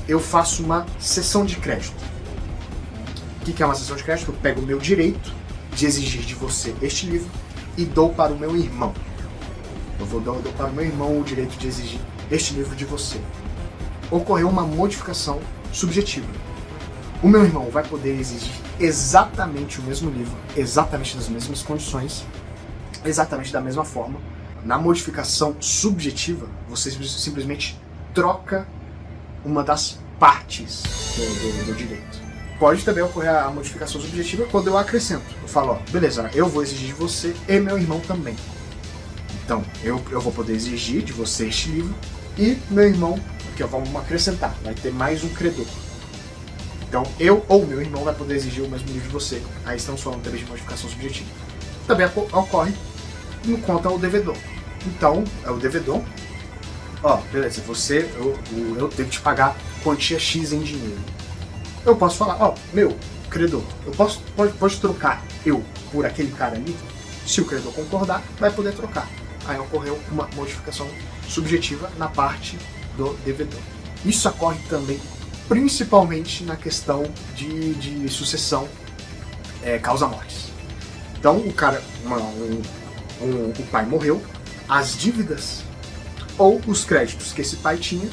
eu faço uma cessão de crédito. O que é uma cessão de crédito? Eu pego o meu direito de exigir de você este livro e dou para o meu irmão. Eu dou para o meu irmão o direito de exigir este livro de você. Ocorreu uma modificação subjetiva. O meu irmão vai poder exigir exatamente o mesmo livro, exatamente nas mesmas condições, exatamente da mesma forma. Na modificação subjetiva, você simplesmente troca uma das partes do direito. Pode também ocorrer a modificação subjetiva quando eu acrescento. Eu falo, ó, beleza, eu vou exigir de você e meu irmão também. Então, eu vou poder exigir de você este livro e meu irmão, que vamos acrescentar, vai ter mais um credor. Então, eu ou meu irmão vai poder exigir o mesmo livro de você. Aí estamos falando também de modificação subjetiva. Também ocorre quanto ao devedor. Então, é o devedor. Ó, beleza, eu tenho que te pagar quantia X em dinheiro. Eu posso falar, ó, meu credor, pode trocar eu por aquele cara ali? Se o credor concordar, vai poder trocar. Aí ocorreu uma modificação subjetiva na parte do devedor. Isso ocorre também principalmente na questão de sucessão causa-mortes. Então, o cara, o pai morreu, as dívidas ou os créditos que esse pai tinha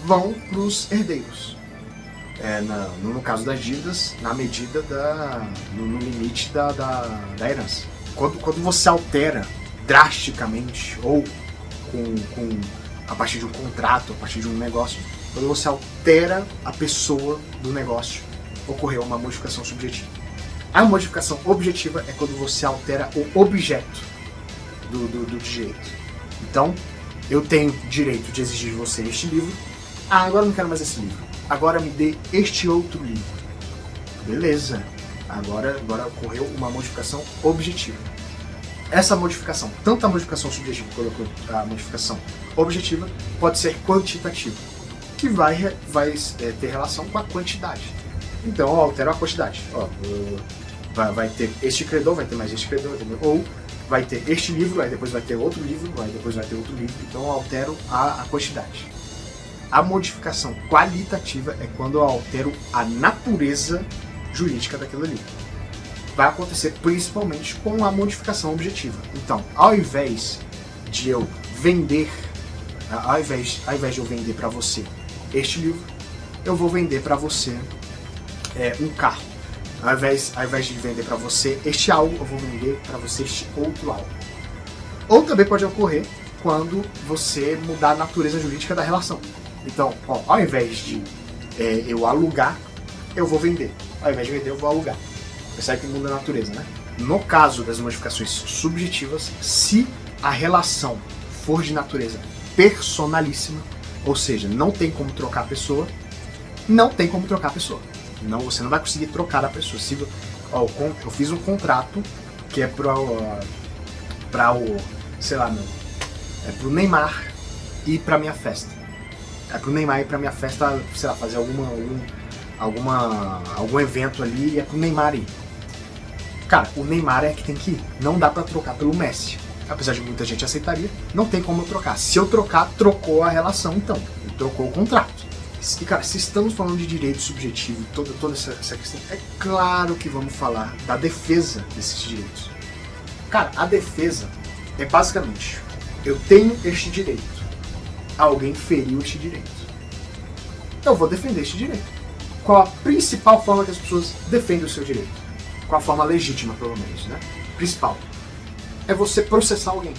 vão para os herdeiros. No caso das dívidas, na medida no limite da herança. Quando você altera drasticamente ou a partir de um contrato, a partir de um negócio, quando você altera a pessoa do negócio, ocorreu uma modificação subjetiva. A modificação objetiva é quando você altera o objeto do direito. Então, eu tenho direito de exigir de você este livro. Ah, agora eu não quero mais esse livro. Agora me dê este outro livro. Beleza. Agora ocorreu uma modificação objetiva. Essa modificação, tanto a modificação subjetiva quanto a modificação objetiva, pode ser quantitativa, que vai ter relação com a quantidade. Então eu altero a quantidade. vai ter este credor, vai ter mais este credor, ou vai ter este livro, aí depois vai ter outro livro, aí depois vai ter outro livro. Então eu altero a quantidade. A modificação qualitativa é quando eu altero a natureza jurídica daquilo ali. Vai acontecer principalmente com a modificação objetiva. Então, ao invés de eu vender, ao invés de eu vender para você este livro, eu vou vender para você um carro. Ao invés de vender para você este algo, eu vou vender para você este outro algo. Ou também pode ocorrer quando você mudar a natureza jurídica da relação. Então, ao invés de eu alugar, eu vou vender. Ao invés de vender, eu vou alugar. Percebe que muda a natureza, né? No caso das modificações subjetivas, se a relação for de natureza personalíssima, ou seja, não tem como trocar a pessoa, não tem como trocar a pessoa. Não, você não vai conseguir trocar a pessoa. Se, eu fiz um contrato que é para o, sei lá, é pro Neymar ir pra minha festa. É pro Neymar ir pra minha festa, sei lá, fazer algum evento ali e é pro Neymar ir. Cara, o Neymar é que tem que ir. Não dá pra trocar pelo Messi. Apesar de muita gente aceitaria, não tem como eu trocar. Se eu trocar, trocou a relação então. Trocou o contrato. E cara, se estamos falando de direito subjetivo, toda essa questão, é claro que vamos falar da defesa desses direitos. Cara, a defesa é basicamente, eu tenho este direito, alguém feriu este direito, eu vou defender este direito. Qual a principal forma que as pessoas defendem o seu direito? Qual a forma legítima, pelo menos, né? Principal. É você processar alguém.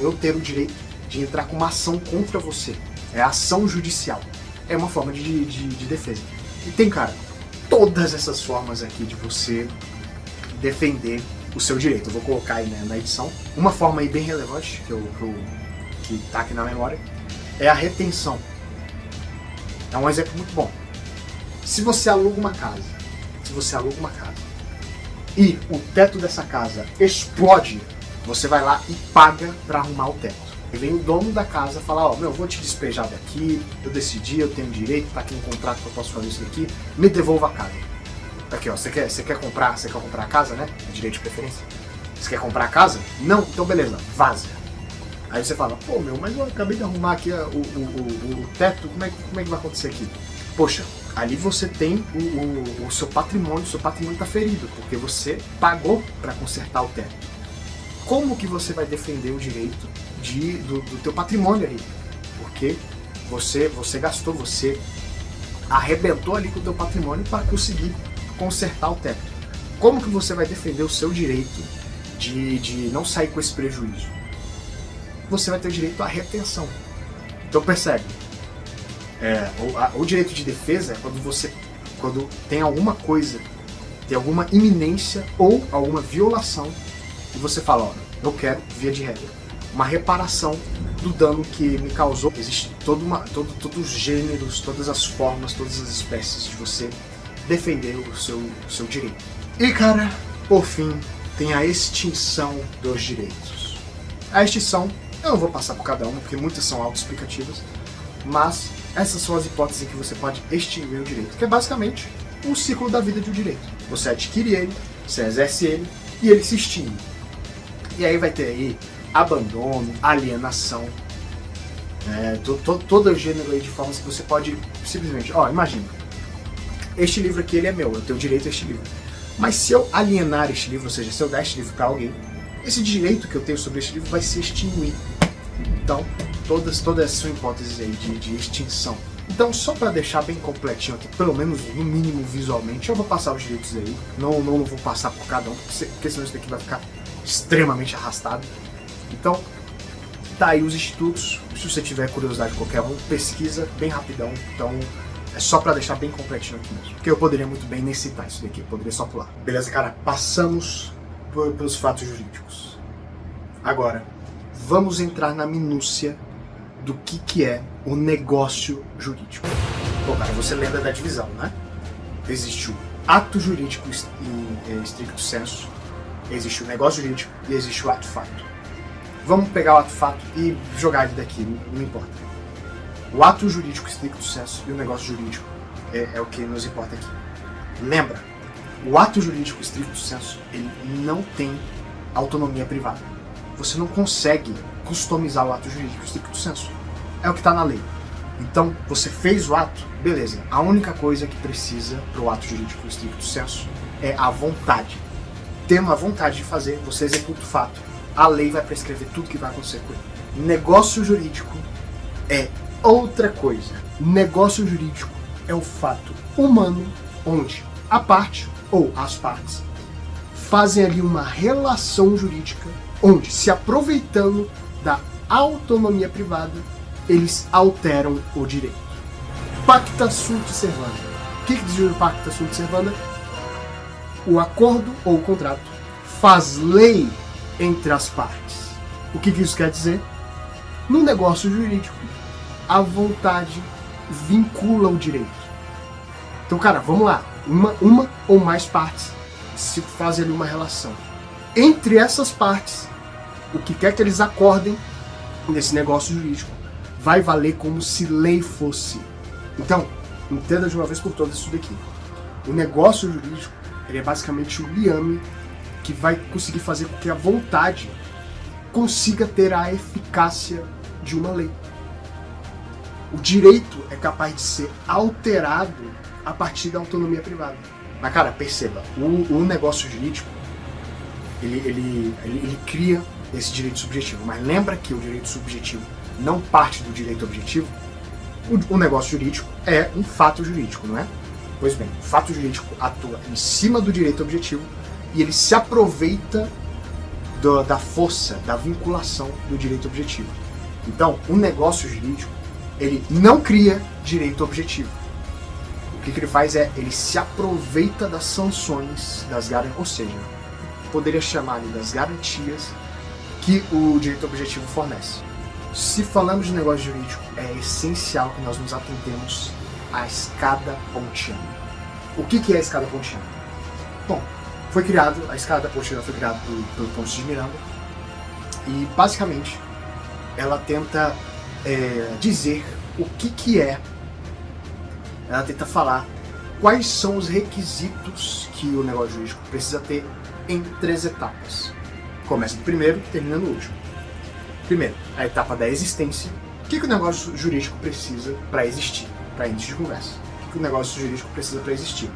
Eu ter o direito de entrar com uma ação contra você. É ação judicial. É uma forma de defesa. E tem, cara, todas essas formas aqui de você defender o seu direito. Eu vou colocar aí, né, na edição. Uma forma aí bem relevante, que tá aqui na memória, é a retenção. É um exemplo muito bom. Se você aluga uma casa e o teto dessa casa explode, você vai lá e paga para arrumar o teto. E vem o dono da casa falar, eu vou te despejar daqui, eu decidi, eu tenho direito, tá aqui um contrato que eu posso fazer isso aqui, me devolva a casa. Aqui, você quer comprar a casa, né? É direito de preferência. Você quer comprar a casa? Não? Então beleza, vaza. Aí você fala, mas eu acabei de arrumar aqui o teto, como é que vai acontecer aqui? Poxa, ali você tem o seu patrimônio está ferido, porque você pagou para consertar o teto. Como que você vai defender o direito do teu patrimônio ali? Porque você gastou, você arrebentou ali com o teu patrimônio para conseguir consertar o teto. Como que você vai defender o seu direito de não sair com esse prejuízo? Você vai ter direito à retenção. Então percebe, o direito de defesa é quando tem alguma coisa, tem alguma iminência ou alguma violação e você fala, eu quero, via de regra, uma reparação do dano que me causou. Existe todos os gêneros, todas as formas, todas as espécies de você defender o seu direito. E cara, por fim, tem a extinção dos direitos. A extinção, eu não vou passar por cada uma, porque muitas são autoexplicativas, mas essas são as hipóteses em que você pode extinguir o direito, que é basicamente o ciclo da vida de um direito. Você adquire ele, você exerce ele, e ele se extingue. E aí vai ter aí abandono, alienação, todo o gênero aí de formas que você pode simplesmente, imagina, este livro aqui ele é meu, eu tenho direito a este livro. Mas se eu alienar este livro, ou seja, se eu dar este livro para alguém, esse direito que eu tenho sobre este livro vai se extinguir. Então, todas são hipóteses aí de extinção. Então, só para deixar bem completinho aqui, pelo menos no mínimo visualmente, eu vou passar os direitos aí. Não vou passar por cada um, porque senão isso daqui vai ficar extremamente arrastado. Então, tá aí os institutos. Se você tiver curiosidade de qualquer um, pesquisa bem rapidão. Então, é só pra deixar bem completinho aqui mesmo. Porque eu poderia muito bem nem citar isso daqui, eu poderia só pular. Beleza, cara? Passamos pelos fatos jurídicos. Agora, vamos entrar na minúcia do que é o negócio jurídico. Bom, cara, você lembra da divisão, né? Existe o ato jurídico em stricto sensu, existe o negócio jurídico e existe o ato fato. Vamos pegar o ato fato e jogar ele daqui, não importa. O ato jurídico stricto sensu e o negócio jurídico é o que nos importa aqui. Lembra, O ato jurídico estricto sensu, ele não tem autonomia privada. Você não consegue customizar o ato jurídico estricto sensu. É o que está na lei. Então, você fez o ato, beleza. A única coisa que precisa para o ato jurídico estricto sensu é a vontade. Tendo a vontade de fazer, você executa o fato. A lei vai prescrever tudo que vai acontecer com ele. Negócio jurídico é outra coisa. Negócio jurídico é o fato humano onde a parte ou as partes fazem ali uma relação jurídica onde, se aproveitando da autonomia privada, eles alteram o direito. Pacta sunt servanda. O que diz o Pacta sunt servanda? O acordo ou o contrato faz lei entre as partes. O que isso quer dizer? No negócio jurídico, a vontade vincula o direito. Então, cara, vamos lá. Uma ou mais partes se fazem ali uma relação. Entre essas partes, o que quer que eles acordem nesse negócio jurídico vai valer como se lei fosse. Então, entenda de uma vez por todas isso daqui. O negócio jurídico, ele é basicamente o liame que vai conseguir fazer com que a vontade consiga ter a eficácia de uma lei. O direito é capaz de ser alterado a partir da autonomia privada. Mas, cara, perceba, o negócio jurídico, ele cria esse direito subjetivo. Mas lembra que o direito subjetivo não parte do direito objetivo? O negócio jurídico é um fato jurídico, não é? Pois bem, o fato jurídico atua em cima do direito objetivo e ele se aproveita da força, da vinculação do direito objetivo. Então, o negócio jurídico, ele não cria direito objetivo. O que ele faz é, ele se aproveita das sanções, das garantias, ou seja, poderia chamar ali das garantias que o direito objetivo fornece. Se falamos de negócio jurídico, é essencial que nós nos atentemos à escada pontiana. O que é a escada pontiana? Bom, a escada pontiana foi criada pelo Ponce de Miranda e, basicamente, ela tenta dizer o que é. Ela tenta falar quais são os requisitos que o negócio jurídico precisa ter em 3 etapas. Começa do primeiro, termina no último. Primeiro, a etapa da existência. O que o negócio jurídico precisa para existir? Para início de conversa. O que o negócio jurídico precisa para existir?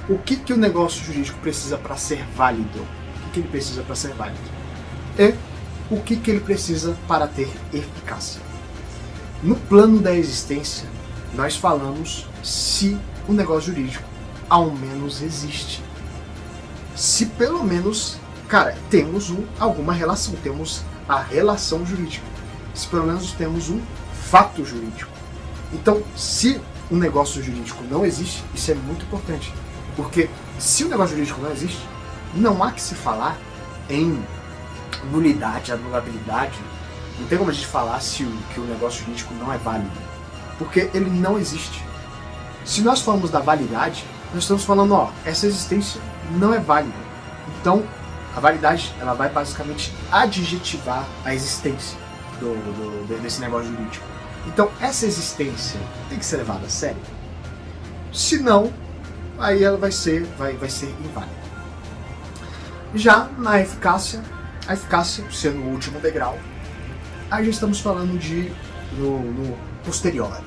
O que o negócio jurídico precisa para ser válido? O que ele precisa para ser válido? E o que ele precisa para ter eficácia? No plano da existência, nós falamos se o negócio jurídico ao menos existe. Se pelo menos, cara, temos alguma relação, temos a relação jurídica. Se pelo menos temos um fato jurídico. Então, se o negócio jurídico não existe, isso é muito importante. Porque se o negócio jurídico não existe, não há que se falar em nulidade, anulabilidade. Não tem como a gente falar que o negócio jurídico não é válido. Porque ele não existe. Se nós falamos da validade, nós estamos falando, essa existência não é válida. Então, a validade, ela vai basicamente adjetivar a existência desse negócio jurídico. Então, essa existência tem que ser levada a sério. Se não, aí ela vai ser inválida. Já na eficácia, a eficácia sendo o último degrau, aí já estamos falando no posterior.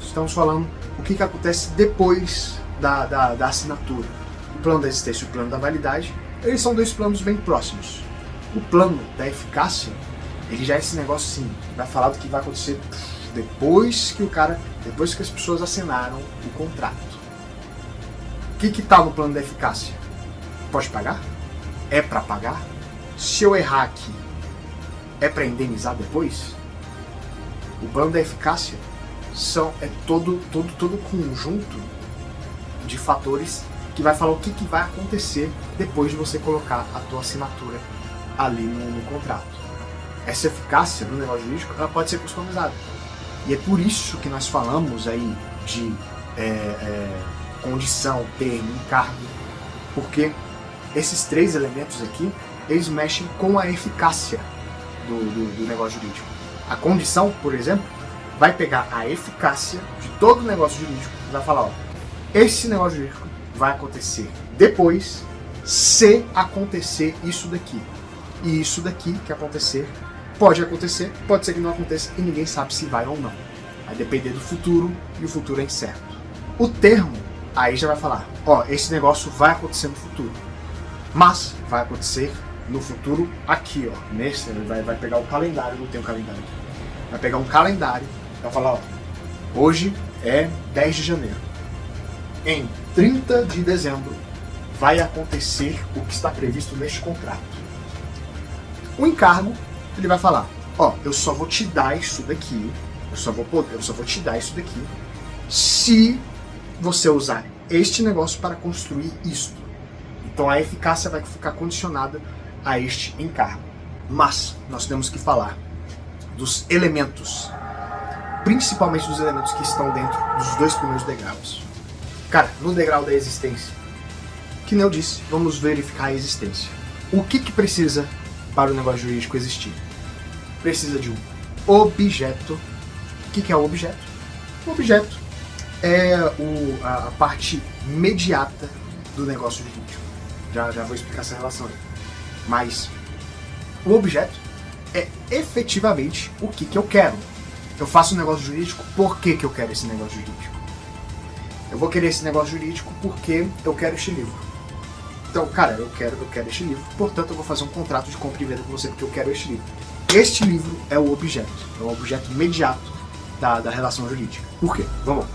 Estamos falando o que acontece depois da assinatura. O plano da existência e o plano da validade, eles são 2 planos bem próximos. O plano da eficácia, ele já é esse negócio assim, vai falar do que vai acontecer depois que as pessoas assinaram o contrato. O que está no plano da eficácia? Pode pagar? É para pagar? Se eu errar aqui, é para indenizar depois? O plano da eficácia é todo conjunto de fatores que vai falar o que vai acontecer depois de você colocar a tua assinatura ali no contrato. Essa eficácia no negócio jurídico, ela pode ser customizada. E é por isso que nós falamos aí de condição, termo, encargo, porque esses 3 elementos aqui, eles mexem com a eficácia do negócio jurídico. A condição, por exemplo, vai pegar a eficácia de todo o negócio jurídico e vai falar, esse negócio jurídico vai acontecer depois se acontecer isso daqui. E isso daqui que acontecer, pode ser que não aconteça e ninguém sabe se vai ou não. Vai depender do futuro e o futuro é incerto. O termo aí já vai falar, ó, esse negócio vai acontecer no futuro, mas vai acontecer no futuro aqui, ó. Nesse, ele vai pegar o calendário, não tem o calendário aqui. Vai pegar um calendário e vai falar, ó, hoje é 10 de janeiro. Em 30 de dezembro vai acontecer o que está previsto neste contrato. O encargo, ele vai falar, ó, eu só vou te dar isso daqui, eu só vou te dar isso daqui se você usar este negócio para construir isto. Então a eficácia vai ficar condicionada a este encargo. Mas nós temos que falar dos elementos, principalmente dos elementos que estão dentro dos 2 primeiros degraus. Cara, no degrau da existência, que nem eu disse, vamos verificar a existência. O que precisa para o negócio jurídico existir? Precisa de um objeto. O que é o objeto? O objeto é a parte imediata do negócio jurídico. Já vou explicar essa relação aí. Mas o objeto é efetivamente o que eu quero. Eu faço um negócio jurídico, por que eu quero esse negócio jurídico? Eu vou querer esse negócio jurídico porque eu quero este livro. Então, cara, eu quero este livro, portanto eu vou fazer um contrato de compra e venda com você porque eu quero este livro. Este livro é o objeto, é o objeto imediato da relação jurídica. Por quê? Vamos lá.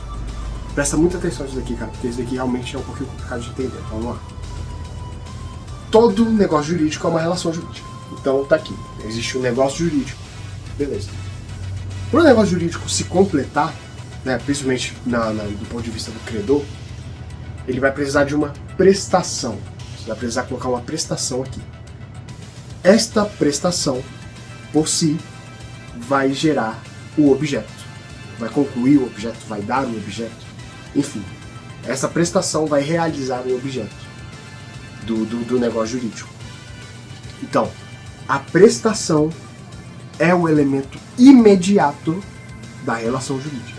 Presta muita atenção nisso daqui, cara, porque isso daqui realmente é um pouquinho complicado de entender. Vamos lá. Todo negócio jurídico é uma relação jurídica. Então tá aqui, existe um negócio jurídico. Beleza. Para o negócio jurídico se completar, né, principalmente do ponto de vista do credor, ele vai precisar de uma prestação. Você vai precisar colocar uma prestação aqui. Esta prestação, por si, vai gerar o objeto. Vai concluir o objeto, vai dar o objeto. Enfim, essa prestação vai realizar o objeto do negócio jurídico. Então, a prestação é o elemento imediato da relação jurídica.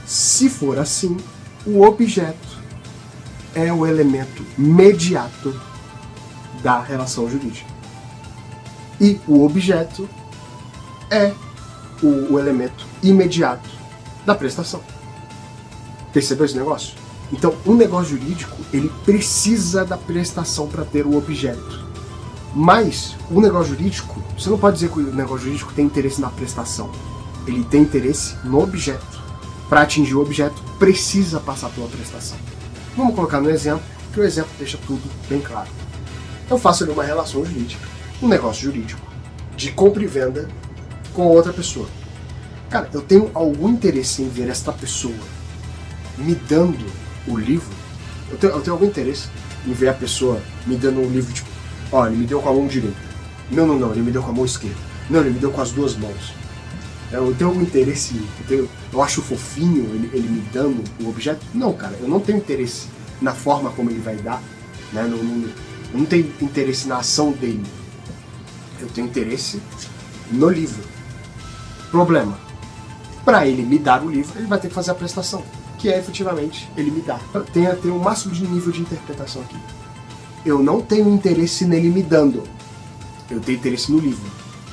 Se for assim, o objeto é o elemento mediato da relação jurídica. E o objeto é o elemento imediato da prestação. Percebeu esse negócio? Então, o negócio jurídico, ele precisa da prestação para ter o objeto. Mas, o negócio jurídico, você não pode dizer que o negócio jurídico tem interesse na prestação. Ele tem interesse no objeto. Para atingir o objeto, precisa passar pela prestação. Vamos colocar no exemplo, que o exemplo deixa tudo bem claro. Eu faço ali uma relação jurídica, um negócio jurídico, de compra e venda com outra pessoa. Cara, eu tenho algum interesse em ver esta pessoa me dando o livro? Eu tenho algum interesse em ver a pessoa me dando um livro, tipo, ó, ele me deu com a mão direita. Não, ele me deu com a mão esquerda. Não, ele me deu com as 2 mãos. Eu tenho algum interesse, eu acho fofinho ele me dando o objeto? Não, cara, eu não tenho interesse na forma como ele vai dar, né? Eu não tenho interesse na ação dele. Eu tenho interesse no livro. Problema. Para ele me dar o livro, ele vai ter que fazer a prestação, que é efetivamente ele me dar. Tem um máximo de nível de interpretação aqui. Eu não tenho interesse nele me dando. Eu tenho interesse no livro.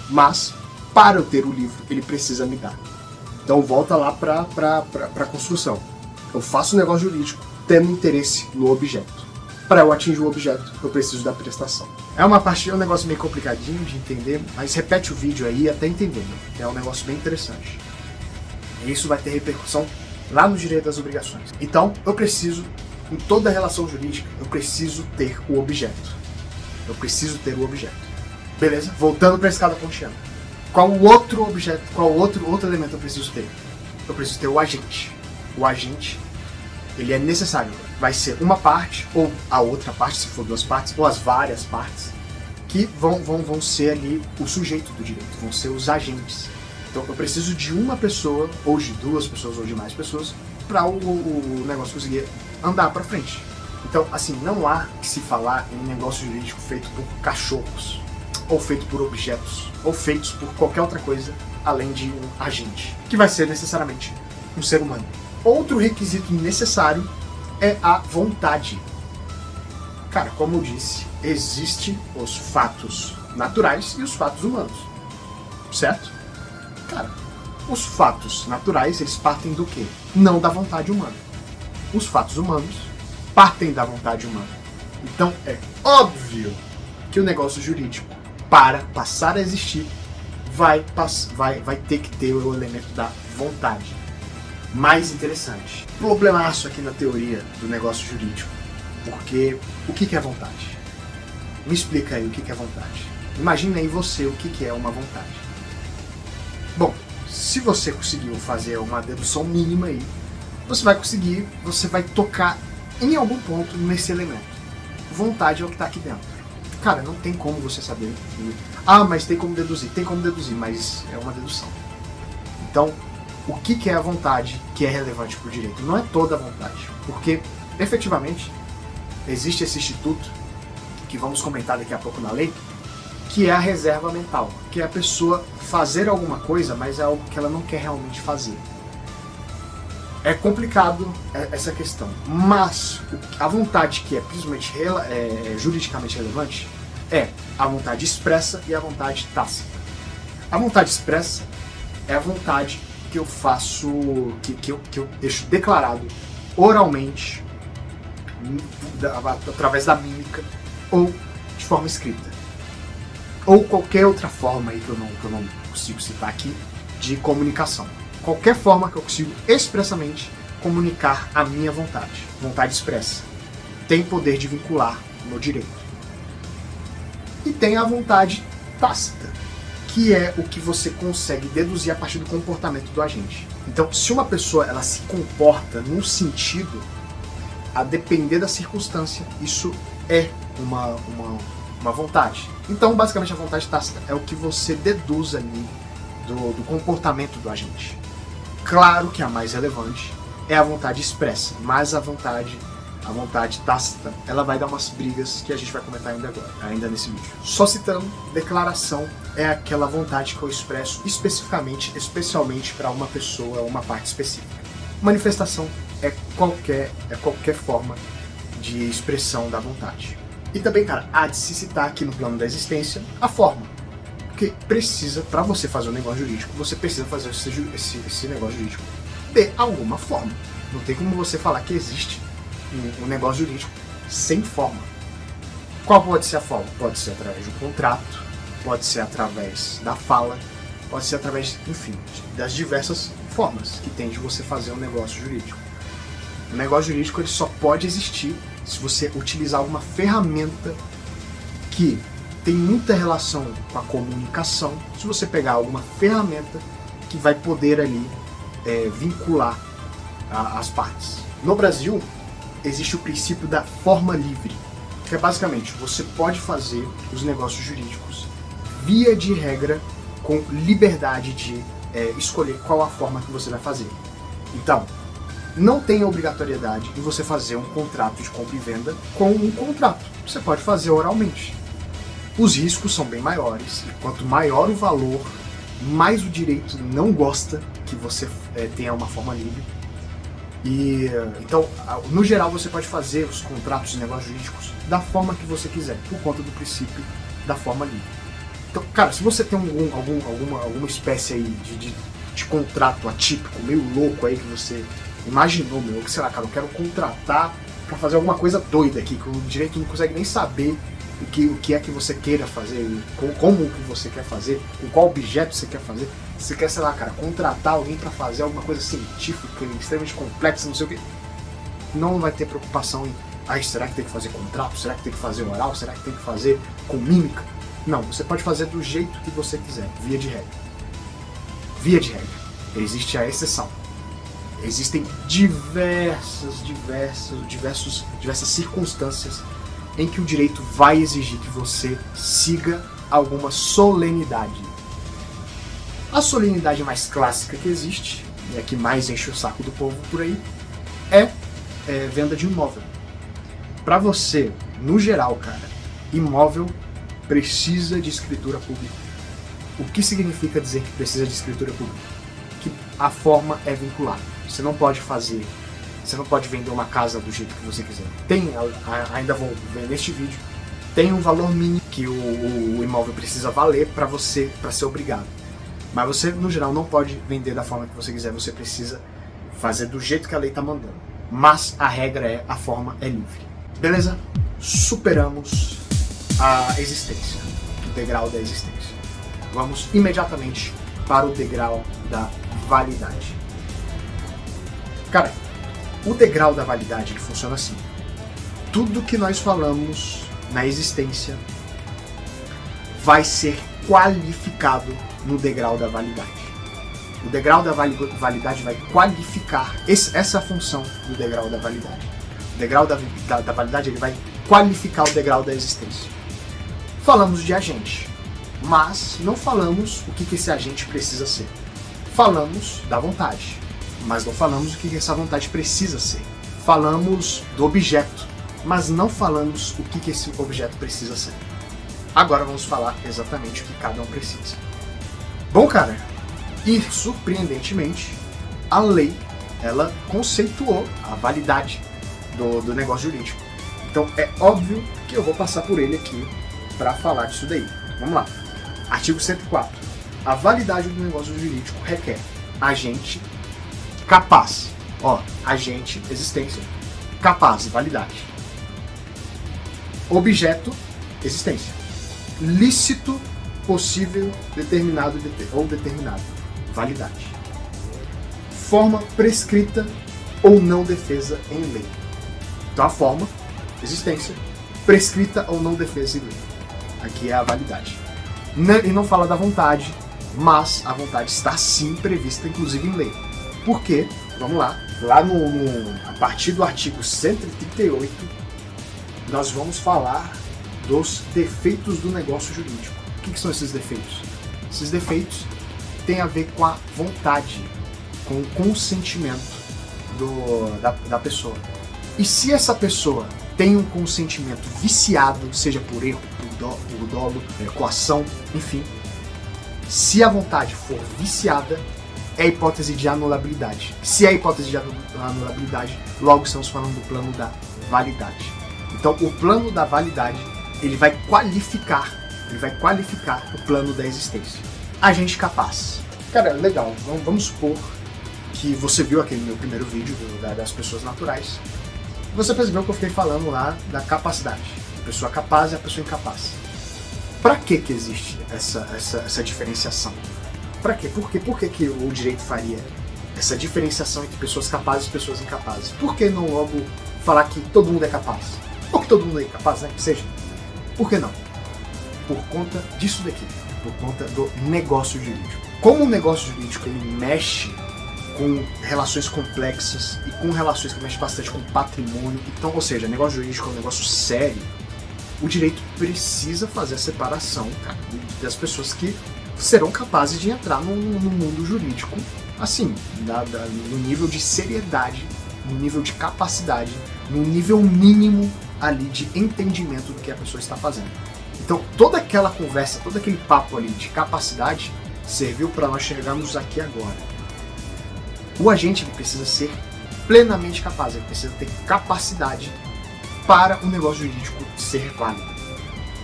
Mas, para eu ter o livro, ele precisa me dar. Então volta lá para a construção. Eu faço um negócio jurídico tendo interesse no objeto. Para eu atingir o objeto, eu preciso da prestação. É um negócio meio complicadinho de entender, mas repete o vídeo aí até entender, né? É um negócio bem interessante. E isso vai ter repercussão lá no direito das obrigações. Então, eu preciso, em toda relação jurídica, eu preciso ter o objeto. Eu preciso ter o objeto. Beleza? Voltando para a escada pontiana. Qual outro objeto, qual outro elemento eu preciso ter? Eu preciso ter o agente. O agente, ele é necessário. Vai ser uma parte, ou a outra parte, se for 2 partes, ou as várias partes, que vão ser ali o sujeito do direito, vão ser os agentes. Então eu preciso de uma pessoa, ou de 2 pessoas, ou de mais pessoas, para o negócio conseguir andar para frente. Então, assim, não há que se falar em um negócio jurídico feito por cachorros, ou feito por objetos, ou feitos por qualquer outra coisa, além de um agente, que vai ser necessariamente um ser humano. Outro requisito necessário é a vontade. Cara, como eu disse, existem os fatos naturais e os fatos humanos, certo? Cara, os fatos naturais, eles partem do quê? Não da vontade humana. Os fatos humanos partem da vontade humana. Então é óbvio que o negócio jurídico, para passar a existir, vai ter que ter o elemento da vontade. Mais interessante, problemaço aqui na teoria do negócio jurídico, porque o que é vontade? Me explica aí o que é vontade. Imagina aí você o que é uma vontade. Bom, se você conseguiu fazer uma dedução mínima aí, você vai tocar em algum ponto nesse elemento. Vontade é o que está aqui dentro. Cara, não tem como você saber. Mas tem como deduzir. Tem como deduzir, mas é uma dedução. Então, o que é a vontade que é relevante para o direito? Não é toda a vontade, porque, efetivamente, existe esse instituto, que vamos comentar daqui a pouco na lei, que é a reserva mental, que é a pessoa fazer alguma coisa, mas é algo que ela não quer realmente fazer. É complicado essa questão, mas a vontade que é principalmente juridicamente relevante é a vontade expressa e a vontade tácita. A vontade expressa é a vontade que eu faço, que eu deixo declarado oralmente, através da mímica ou de forma escrita, ou qualquer outra forma aí que eu não consigo citar aqui de comunicação. Qualquer forma que eu consigo expressamente comunicar a minha vontade. Vontade expressa. Tem poder de vincular no direito. E tem a vontade tácita, que é o que você consegue deduzir a partir do comportamento do agente. Então, se uma pessoa ela se comporta num sentido, a depender da circunstância, isso é uma vontade. Então, basicamente, a vontade tácita é o que você deduz ali do comportamento do agente. Claro que a mais relevante é a vontade expressa, mas a vontade tácita, ela vai dar umas brigas que a gente vai comentar ainda nesse vídeo. Só citando, declaração é aquela vontade que eu expresso especialmente para uma pessoa ou uma parte específica. Manifestação é qualquer forma de expressão da vontade. E também, cara, há de se citar aqui no plano da existência a forma. Porque para você fazer um negócio jurídico, você precisa fazer esse negócio jurídico de alguma forma. Não tem como você falar que existe um negócio jurídico sem forma. Qual pode ser a forma? Pode ser através de um contrato, pode ser através da fala, pode ser através, enfim, das diversas formas que tem de você fazer um negócio jurídico. O negócio jurídico ele só pode existir se você utilizar alguma ferramenta que tem muita relação com a comunicação, se você pegar alguma ferramenta que vai poder ali vincular as partes. No Brasil, existe o princípio da forma livre, que é basicamente, você pode fazer os negócios jurídicos via de regra com liberdade de escolher qual a forma que você vai fazer. Então, não tem obrigatoriedade de você fazer um contrato de compra e venda com um contrato. Você pode fazer oralmente. Os riscos são bem maiores, e quanto maior o valor, mais o direito não gosta que você tenha uma forma livre. E então, no geral, você pode fazer os contratos de negócios jurídicos da forma que você quiser, por conta do princípio da forma livre. Então, cara, se você tem alguma espécie aí de contrato atípico, meio louco aí que você imaginou, que sei lá, cara, eu quero contratar pra fazer alguma coisa doida aqui, que o direito não consegue nem saber o que é que você queira fazer, como que você quer fazer, com qual objeto você quer fazer. Você quer, sei lá, cara, contratar alguém para fazer alguma coisa científica, extremamente complexa, não sei o que. Não vai ter preocupação em, será que tem que fazer contrato? Será que tem que fazer oral? Será que tem que fazer com mímica? Não, você pode fazer do jeito que você quiser, via de regra. Via de regra. Existe a exceção. Existem diversas circunstâncias em que o direito vai exigir que você siga alguma solenidade. A solenidade mais clássica que existe, e a que mais enche o saco do povo por aí, é venda de imóvel. Para você, no geral, cara, imóvel precisa de escritura pública. O que significa dizer que precisa de escritura pública? Que a forma é vinculada. Você não pode fazer Você não pode vender uma casa do jeito que você quiser. Tem, ainda vou ver neste vídeo, tem um valor mínimo que o imóvel precisa valer para ser obrigado. Mas você, no geral, não pode vender da forma que você quiser. Você precisa fazer do jeito que a lei está mandando. Mas a regra a forma é livre. Beleza? Superamos a existência, o degrau da existência. Vamos imediatamente para o degrau da validade. Cara, o degrau da validade ele funciona assim. Tudo que nós falamos na existência vai ser qualificado no degrau da validade. O degrau da validade vai qualificar essa função do degrau da validade. O degrau da validade ele vai qualificar o degrau da existência. Falamos de agente, mas não falamos o que esse agente precisa ser. Falamos da vontade, mas não falamos o que essa vontade precisa ser. Falamos do objeto, mas não falamos o que esse objeto precisa ser. Agora vamos falar exatamente o que cada um precisa. Bom, cara, e surpreendentemente, a lei, ela conceituou a validade do negócio jurídico. Então é óbvio que eu vou passar por ele aqui para falar disso daí. Vamos lá. Artigo 104. A validade do negócio jurídico requer agente capaz. Agente, existência. Capaz, validade. Objeto, existência. Lícito, possível, determinado ou determinado. Validade. Forma prescrita ou não defesa em lei. Então a forma, existência, prescrita ou não defesa em lei. Aqui é a validade. E não fala da vontade, mas a vontade está sim prevista, inclusive em lei. Por quê? Vamos lá. Lá a partir do artigo 138, nós vamos falar dos defeitos do negócio jurídico. O que são esses defeitos? Esses defeitos têm a ver com a vontade, com o consentimento da pessoa. E se essa pessoa tem um consentimento viciado, seja por erro, por dolo, coação, enfim, se a vontade for viciada, é a hipótese de anulabilidade. Se é a hipótese de anulabilidade, logo estamos falando do plano da validade. Então, o plano da validade, ele vai qualificar o plano da existência. Agente capaz. Cara, legal, vamos supor que você viu aquele meu primeiro vídeo das pessoas naturais. Você percebeu que eu fiquei falando lá da capacidade. A pessoa capaz e a pessoa incapaz. Para que existe essa diferenciação? Para quê? Por que o direito faria essa diferenciação entre pessoas capazes e pessoas incapazes? Por que não logo falar que todo mundo é capaz? Ou que todo mundo é incapaz, né? Que seja. Por que não? Por conta disso daqui. Por conta do negócio jurídico. Como o negócio jurídico ele mexe com relações complexas e com relações que mexem bastante com patrimônio, então, ou seja, negócio jurídico é um negócio sério, o direito precisa fazer a separação, cara, das pessoas que serão capazes de entrar no mundo jurídico, assim, no nível de seriedade, no nível de capacidade, no nível mínimo ali de entendimento do que a pessoa está fazendo. Então, toda aquela conversa, todo aquele papo ali de capacidade serviu para nós chegarmos aqui agora. O agente ele precisa ser plenamente capaz, ele precisa ter capacidade para o negócio jurídico ser válido.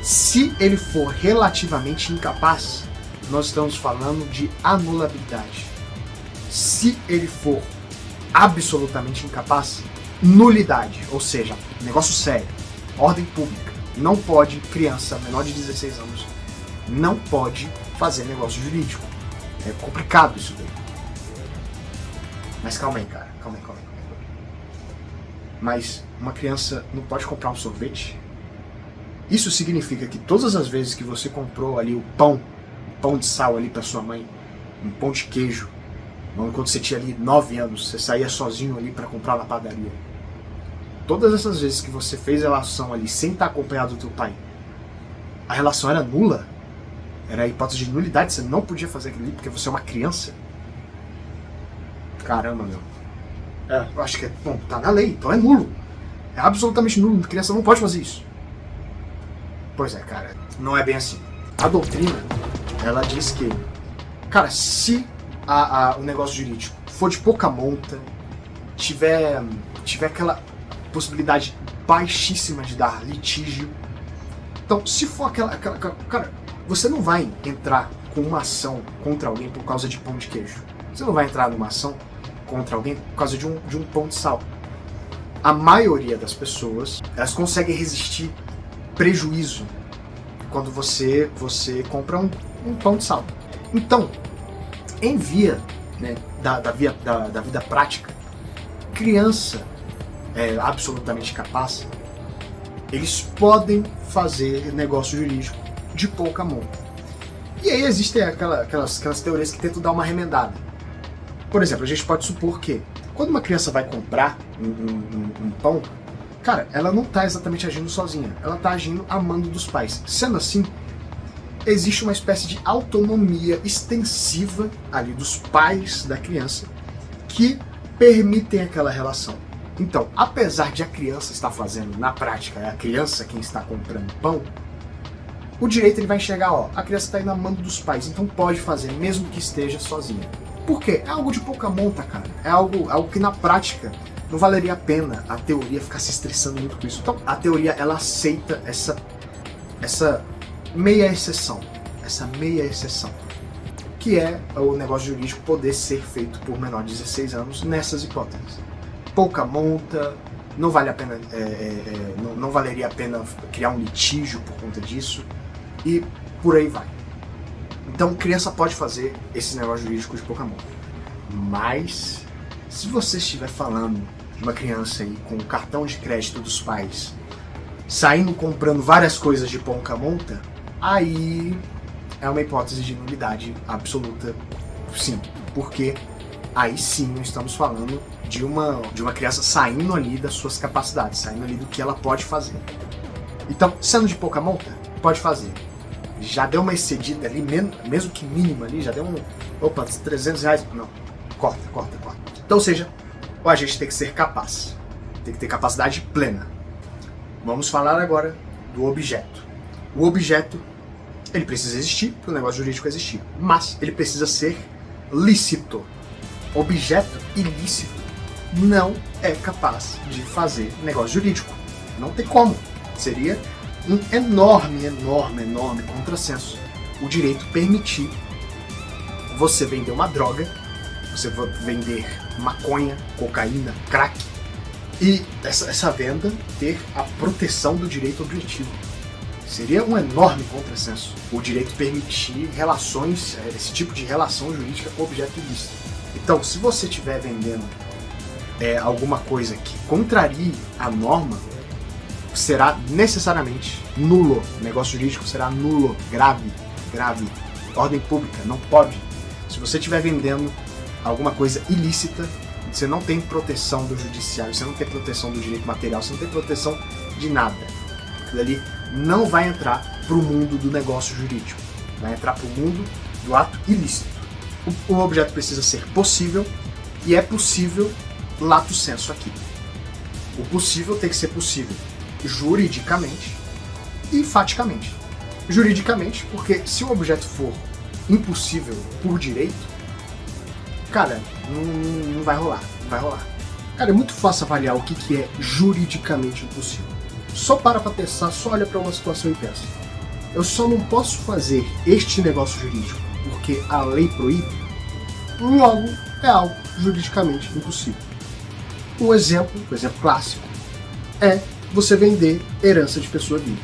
Se ele for relativamente incapaz, nós estamos falando de anulabilidade. Se ele for absolutamente incapaz, nulidade, ou seja, negócio sério, ordem pública. Não pode, criança menor de 16 anos, não pode fazer negócio jurídico. É complicado isso daí. Mas calma aí, cara. Calma aí. Mas uma criança não pode comprar um sorvete? Isso significa que todas as vezes que você comprou ali o pão de sal ali para sua mãe, um pão de queijo, quando você tinha ali 9 anos, você saía sozinho ali para comprar na padaria. Todas essas vezes que você fez a relação ali sem estar acompanhado do teu pai, a relação era nula? Era a hipótese de nulidade, você não podia fazer aquilo ali porque você é uma criança? Caramba, meu. Eu acho que bom, tá na lei, então é nulo. É absolutamente nulo, a criança não pode fazer isso. Pois é, cara, não é bem assim. A doutrina, ela diz que, cara, se o negócio jurídico for de pouca monta, tiver aquela possibilidade baixíssima de dar litígio. Então, se for aquela... Cara, você não vai entrar com uma ação contra alguém por causa de pão de queijo. Você não vai entrar numa ação contra alguém por causa de um pão de sal. A maioria das pessoas, elas conseguem resistir prejuízo quando você compra um pão de sal. Então, em via, né, da vida prática, criança absolutamente capaz, eles podem fazer negócio jurídico de pouca monta. E aí existem aquelas teorias que tentam dar uma remendada. Por exemplo, a gente pode supor que quando uma criança vai comprar um pão, cara, ela não está exatamente agindo sozinha, ela está agindo a mando dos pais. Sendo assim, existe uma espécie de autonomia extensiva ali dos pais da criança que permitem aquela relação. Então, apesar de a criança estar fazendo, na prática, é a criança quem está comprando pão, o direito ele vai enxergar, ó, a criança está indo a mando dos pais, então pode fazer, mesmo que esteja sozinha. Por quê? É algo de pouca monta, cara. É algo que na prática não valeria a pena a teoria ficar se estressando muito com isso. Então, a teoria, ela aceita essa meia exceção, que é o negócio jurídico poder ser feito por menor de 16 anos nessas hipóteses. Pouca monta, não vale a pena, não valeria a pena criar um litígio por conta disso, e por aí vai. Então, criança pode fazer esses negócios jurídicos de pouca monta. Mas, se você estiver falando de uma criança aí com o cartão de crédito dos pais, saindo comprando várias coisas de pouca monta, aí é uma hipótese de nulidade absoluta, sim. Porque aí sim nós estamos falando de uma criança saindo ali das suas capacidades, saindo ali do que ela pode fazer. Então, sendo de pouca monta, pode fazer. Já deu uma excedida ali, mesmo que mínima ali, já deu opa, 300 reais, não, corta. Então, ou seja, a gente tem que ser capaz, tem que ter capacidade plena. Vamos falar agora do objeto. O objeto, ele precisa existir para o negócio jurídico existir, mas ele precisa ser lícito. Objeto ilícito não é capaz de fazer negócio jurídico. Não tem como. Seria um enorme contrassenso o direito permitir você vender uma droga, você vender maconha, cocaína, crack, e essa venda ter a proteção do direito objetivo. Seria um enorme contrassenso o direito permitir relações, esse tipo de relação jurídica com objeto ilícito. Então, se você estiver vendendo alguma coisa que contrarie a norma, será necessariamente nulo. O negócio jurídico será nulo, grave. Ordem pública, não pode. Se você estiver vendendo alguma coisa ilícita, você não tem proteção do judiciário, você não tem proteção do direito material, você não tem proteção de nada. Aquilo ali não vai entrar para o mundo do negócio jurídico, vai entrar para o mundo do ato ilícito. O objeto precisa ser possível, e é possível lato sensu aqui. O possível tem que ser possível juridicamente e faticamente. Juridicamente, porque se o objeto for impossível por direito, cara, não vai rolar. Cara, é muito fácil avaliar o que é juridicamente impossível. Só para pensar, só olha para uma situação e pensa. Eu só não posso fazer este negócio jurídico porque a lei proíbe, logo é algo juridicamente impossível. Um exemplo clássico é você vender herança de pessoa viva.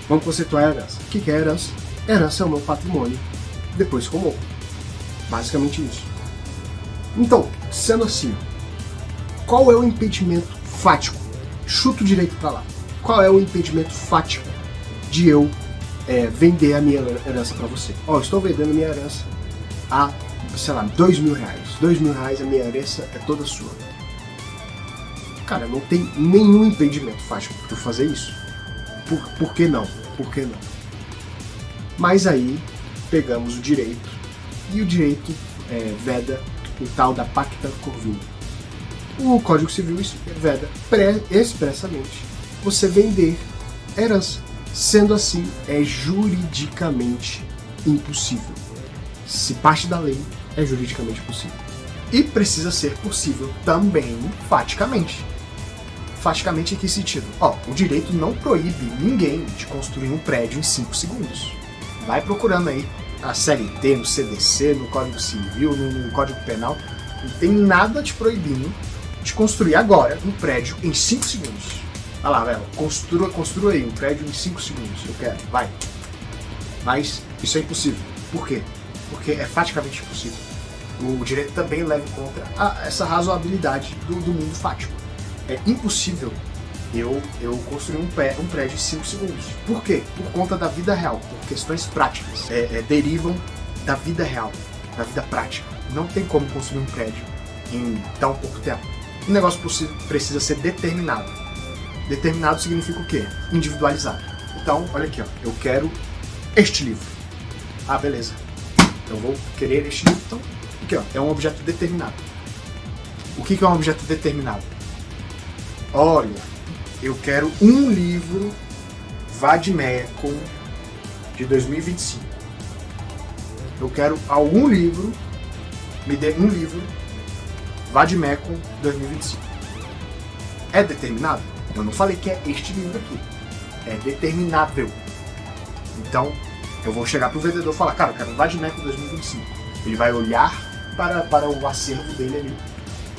Vamos conceituar a herança. O que é herança? Herança é o meu patrimônio depois que eu morro. Basicamente isso. Então, sendo assim, qual é o impedimento fático? Chuta o direito pra lá. Qual é o impedimento fático de eu vender a minha herança pra você? Ó, estou vendendo minha herança a, sei lá, R$2.000. R$2.000, a minha herança é toda sua. Cara, não tem nenhum impedimento fático pra eu fazer isso. Por que não? Mas aí, pegamos o direito, e o direito veda o tal da pacta corvina. O Código Civil veda expressamente você vender herança. Sendo assim, é juridicamente impossível. Se parte da lei, é juridicamente possível. E precisa ser possível também faticamente. Faticamente em que sentido? O direito não proíbe ninguém de construir um prédio em 5 segundos. Vai procurando aí na CLT, no CDC, no Código Civil, no Código Penal. Não tem nada te proibindo de construir agora um prédio em 5 segundos. Vai lá, velho, construa aí um prédio em 5 segundos. Eu quero, vai. Mas isso é impossível. Por quê? Porque é faticamente impossível. O direito também leva em conta essa razoabilidade do mundo fático. É impossível eu construir um prédio em 5 segundos. Por quê? Por conta da vida real, por questões práticas. Derivam da vida real, da vida prática. Não tem como construir um prédio em tão pouco tempo. O negócio precisa ser determinado. Determinado significa o quê? Individualizado. Então, olha aqui, eu quero este livro. Beleza. Eu vou querer este livro. Então, aqui, é um objeto determinado. O que é um objeto determinado? Olha, eu quero um livro Vademecum de 2025. Eu quero algum livro, me dê um livro Vademecum 2025. É determinado? Eu não falei que é este livro aqui. É determinável. Então, eu vou chegar pro vendedor e falar, cara, eu quero um Vademecum 2025. Ele vai olhar para o acervo dele ali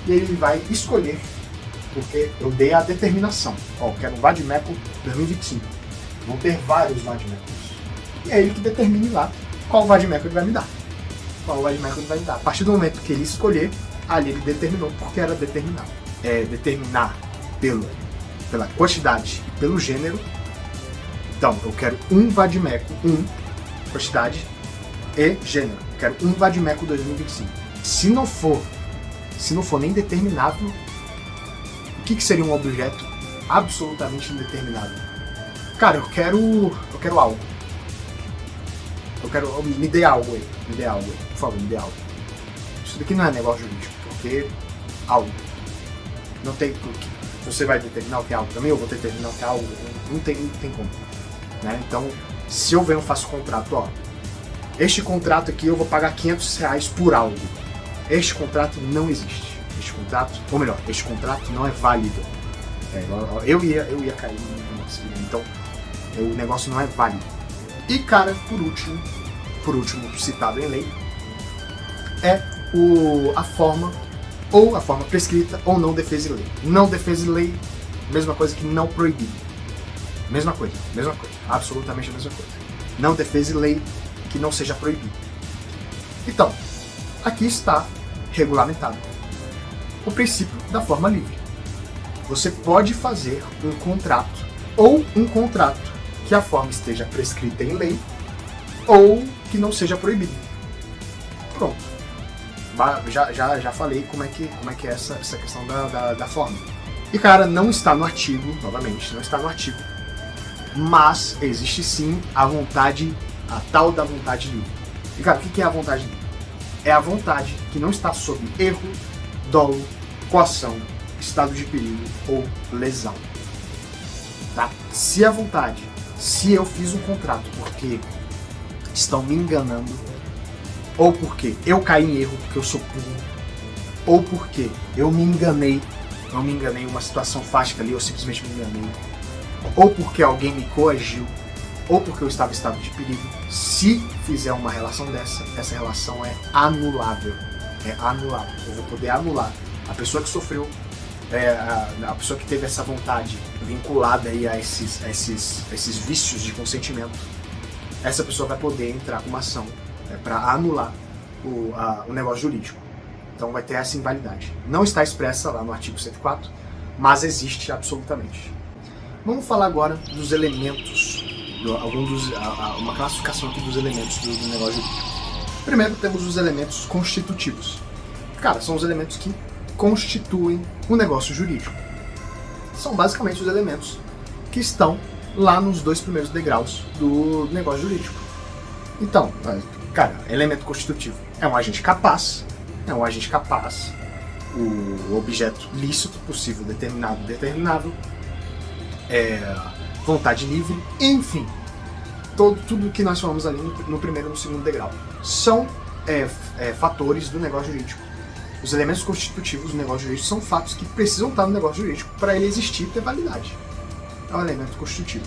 e ele vai escolher, porque eu dei a determinação. Eu quero um Vademecum 2025. Vão ter vários Vademecums. E é ele que determine lá qual Vademecum ele vai me dar. Qual Vademecum ele vai me dar. A partir do momento que ele escolher, ali ele determinou porque era determinado. Determinar pela quantidade e pelo gênero. Então, eu quero um Vademecum, quantidade e gênero. Eu quero um Vademecum 2025. Se não for nem determinável, o que seria um objeto absolutamente indeterminável? Cara, eu quero algo. Me dê algo aí. Por favor, me dê algo. Isso daqui não é negócio jurídico, porque algo. Não tem. Você vai determinar o que é algo também, eu vou determinar o que é algo. Não tem como. Né? Então, se eu venho e faço contrato, este contrato aqui eu vou pagar R$500 por algo. Este contrato não existe. Este contrato não é válido. Eu ia cair no negócio. Então, o negócio não é válido. E, cara, por último citado em lei, é a forma prescrita ou não defesa de lei. Não defesa de lei, mesma coisa que não proibido. Mesma coisa, absolutamente a mesma coisa. Não defesa de lei que não seja proibido. Então, aqui está regulamentado o princípio da forma livre. Você pode fazer um contrato, ou um contrato que a forma esteja prescrita em lei, ou que não seja proibido. Pronto. Já falei como é que é essa questão da forma. E, cara, não está no artigo, novamente, não está no artigo. Mas existe sim a tal da vontade livre. E, cara, o que é a vontade livre? É a vontade que não está sob erro, dolo, coação, estado de perigo ou lesão. Tá? Se eu fiz um contrato porque estão me enganando, ou porque eu caí em erro porque eu sou burro, ou porque eu me enganei em uma situação fática ali, eu simplesmente me enganei, ou porque alguém me coagiu, ou porque eu estava em estado de perigo, se fizer uma relação essa relação é anulável. É anulável. Eu vou poder anular. A pessoa que sofreu, a pessoa que teve essa vontade vinculada aí a esses vícios de consentimento, essa pessoa vai poder entrar com uma ação para anular o negócio jurídico. Então vai ter essa invalidade. Não está expressa lá no artigo 104, mas existe absolutamente. Vamos falar agora dos elementos, uma classificação aqui dos elementos do negócio jurídico. Primeiro temos os elementos constitutivos. Cara, são os elementos que constituem o negócio jurídico. São basicamente os elementos que estão lá nos 2 primeiros degraus do negócio jurídico. Então, cara, elemento constitutivo é um agente capaz, o objeto lícito, possível, determinado, determinável, vontade livre, enfim, tudo que nós falamos ali no primeiro e no segundo degrau são fatores do negócio jurídico. Os elementos constitutivos do negócio jurídico são fatos que precisam estar no negócio jurídico para ele existir e ter validade. É um elemento constitutivo.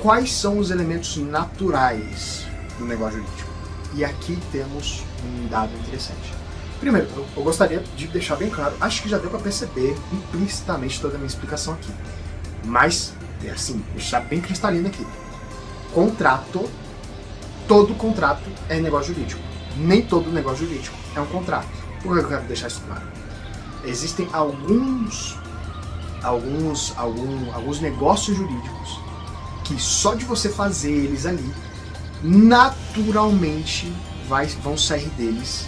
Quais são os elementos naturais do negócio jurídico? E aqui temos um dado interessante. Primeiro, eu gostaria de deixar bem claro, acho que já deu para perceber implicitamente toda a minha explicação aqui. Mas, assim, deixar bem cristalino aqui. Contrato, todo contrato é negócio jurídico. Nem todo negócio jurídico é um contrato. Por que eu quero deixar isso claro? Existem alguns negócios jurídicos que só de você fazer eles ali, naturalmente vão sair deles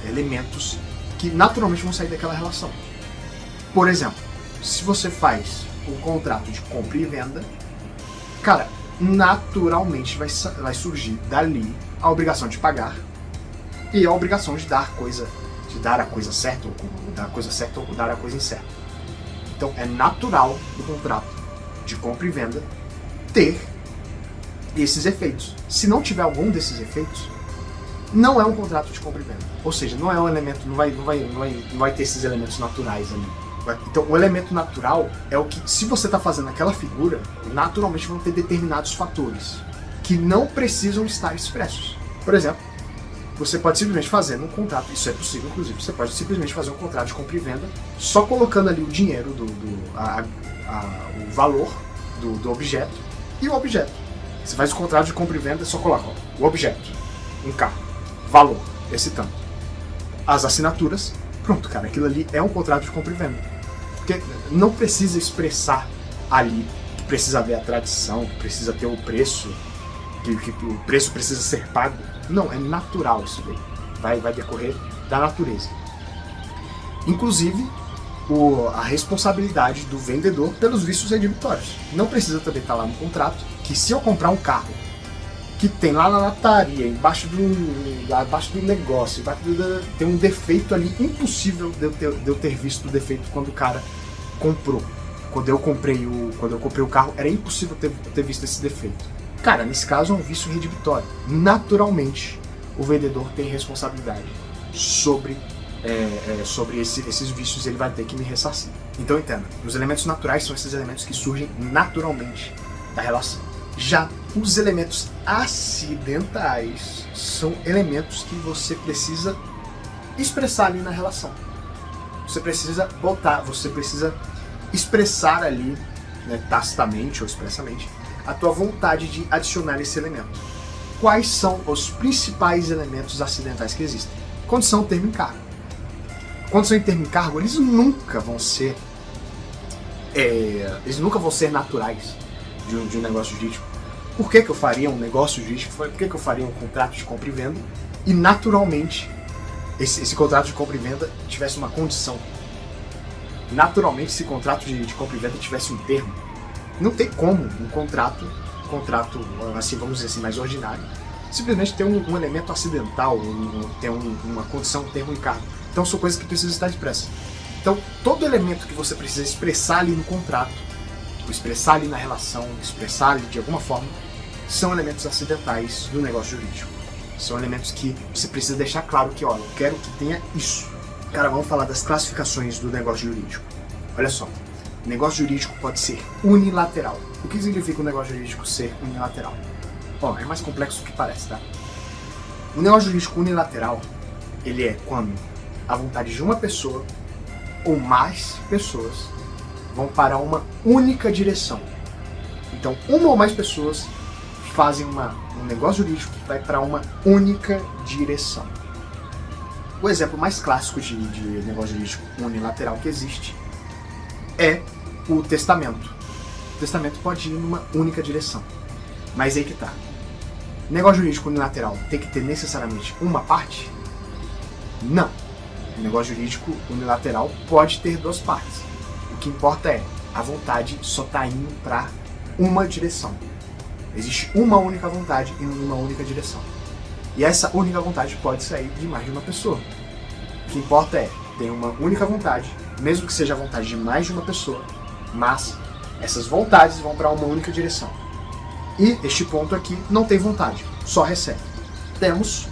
elementos que naturalmente vão sair daquela relação. Por exemplo, se você faz um contrato de compra e venda, cara, naturalmente vai surgir dali a obrigação de pagar e a obrigação de dar a coisa certa ou dar a coisa certa ou dar a coisa incerta. Então é natural do contrato de compra e venda ter esses efeitos. Se não tiver algum desses efeitos, não é um contrato de compra e venda. Ou seja, não é um elemento, não vai ter esses elementos naturais ali. Então, o elemento natural é o que, se você está fazendo aquela figura, naturalmente vão ter determinados fatores que não precisam estar expressos. Por exemplo, você pode simplesmente fazer um contrato, isso é possível inclusive, você pode simplesmente fazer um contrato de compra e venda só colocando ali o dinheiro, o valor do objeto e o objeto. Você faz o contrato de compra e venda, só coloca o objeto, um carro, valor, esse tanto. As assinaturas, pronto, cara, aquilo ali é um contrato de compra e venda. Porque não precisa expressar ali que precisa haver a tradição, que precisa ter o preço, que o preço precisa ser pago. Não, é natural isso daí. Vai decorrer da natureza. Inclusive, a responsabilidade do vendedor pelos vícios redibitórios. Não precisa também estar lá no contrato que se eu comprar um carro que tem lá na lataria, embaixo do negócio, tem um defeito ali impossível de eu ter visto o defeito quando o cara comprou. Quando eu comprei o carro, era impossível ter visto esse defeito. Cara, nesse caso é um vício redibitório. Naturalmente, o vendedor tem responsabilidade sobre esses vícios, ele vai ter que me ressarcir. Então entenda, os elementos naturais são esses elementos que surgem naturalmente da relação. Já os elementos acidentais são elementos que você precisa expressar ali na relação. Você precisa expressar ali, né, tacitamente ou expressamente, a tua vontade de adicionar esse elemento. Quais são os principais elementos acidentais que existem? Condição, termo e encargo. Condição e termo e encargo, eles nunca vão ser naturais de um negócio jurídico. Por que eu faria um negócio jurídico? Por que eu faria um contrato de compra e venda? E naturalmente esse contrato de compra e venda tivesse uma condição. Naturalmente esse contrato de compra e venda tivesse um termo. Não tem como um contrato, assim, vamos dizer assim, mais ordinário, simplesmente ter um elemento acidental, ter uma condição, um termo e encargo. Então são coisas que precisam estar expressas. Então todo elemento que você precisa expressar ali no contrato, expressar ali na relação, expressar ali de alguma forma, são elementos acidentais do negócio jurídico. São elementos que você precisa deixar claro que, olha, eu quero que tenha isso. Cara, vamos falar das classificações do negócio jurídico. Olha só, o negócio jurídico pode ser unilateral. O que significa o negócio jurídico ser unilateral? Bom, é mais complexo do que parece, tá? O negócio jurídico unilateral, ele é quando a vontade de uma pessoa ou mais pessoas vão para uma única direção. Então, uma ou mais pessoas fazem um negócio jurídico que vai para uma única direção. O exemplo mais clássico de negócio jurídico unilateral que existe é o testamento. O testamento pode ir numa única direção. Mas aí que tá. Negócio jurídico unilateral tem que ter necessariamente uma parte? Não. O negócio jurídico unilateral pode ter duas partes. O que importa é, a vontade só está indo para uma direção. Existe uma única vontade indo numa única direção. E essa única vontade pode sair de mais de uma pessoa. O que importa é, tem uma única vontade, mesmo que seja a vontade de mais de uma pessoa, mas essas vontades vão para uma única direção. E este ponto aqui não tem vontade, só recebe. Temos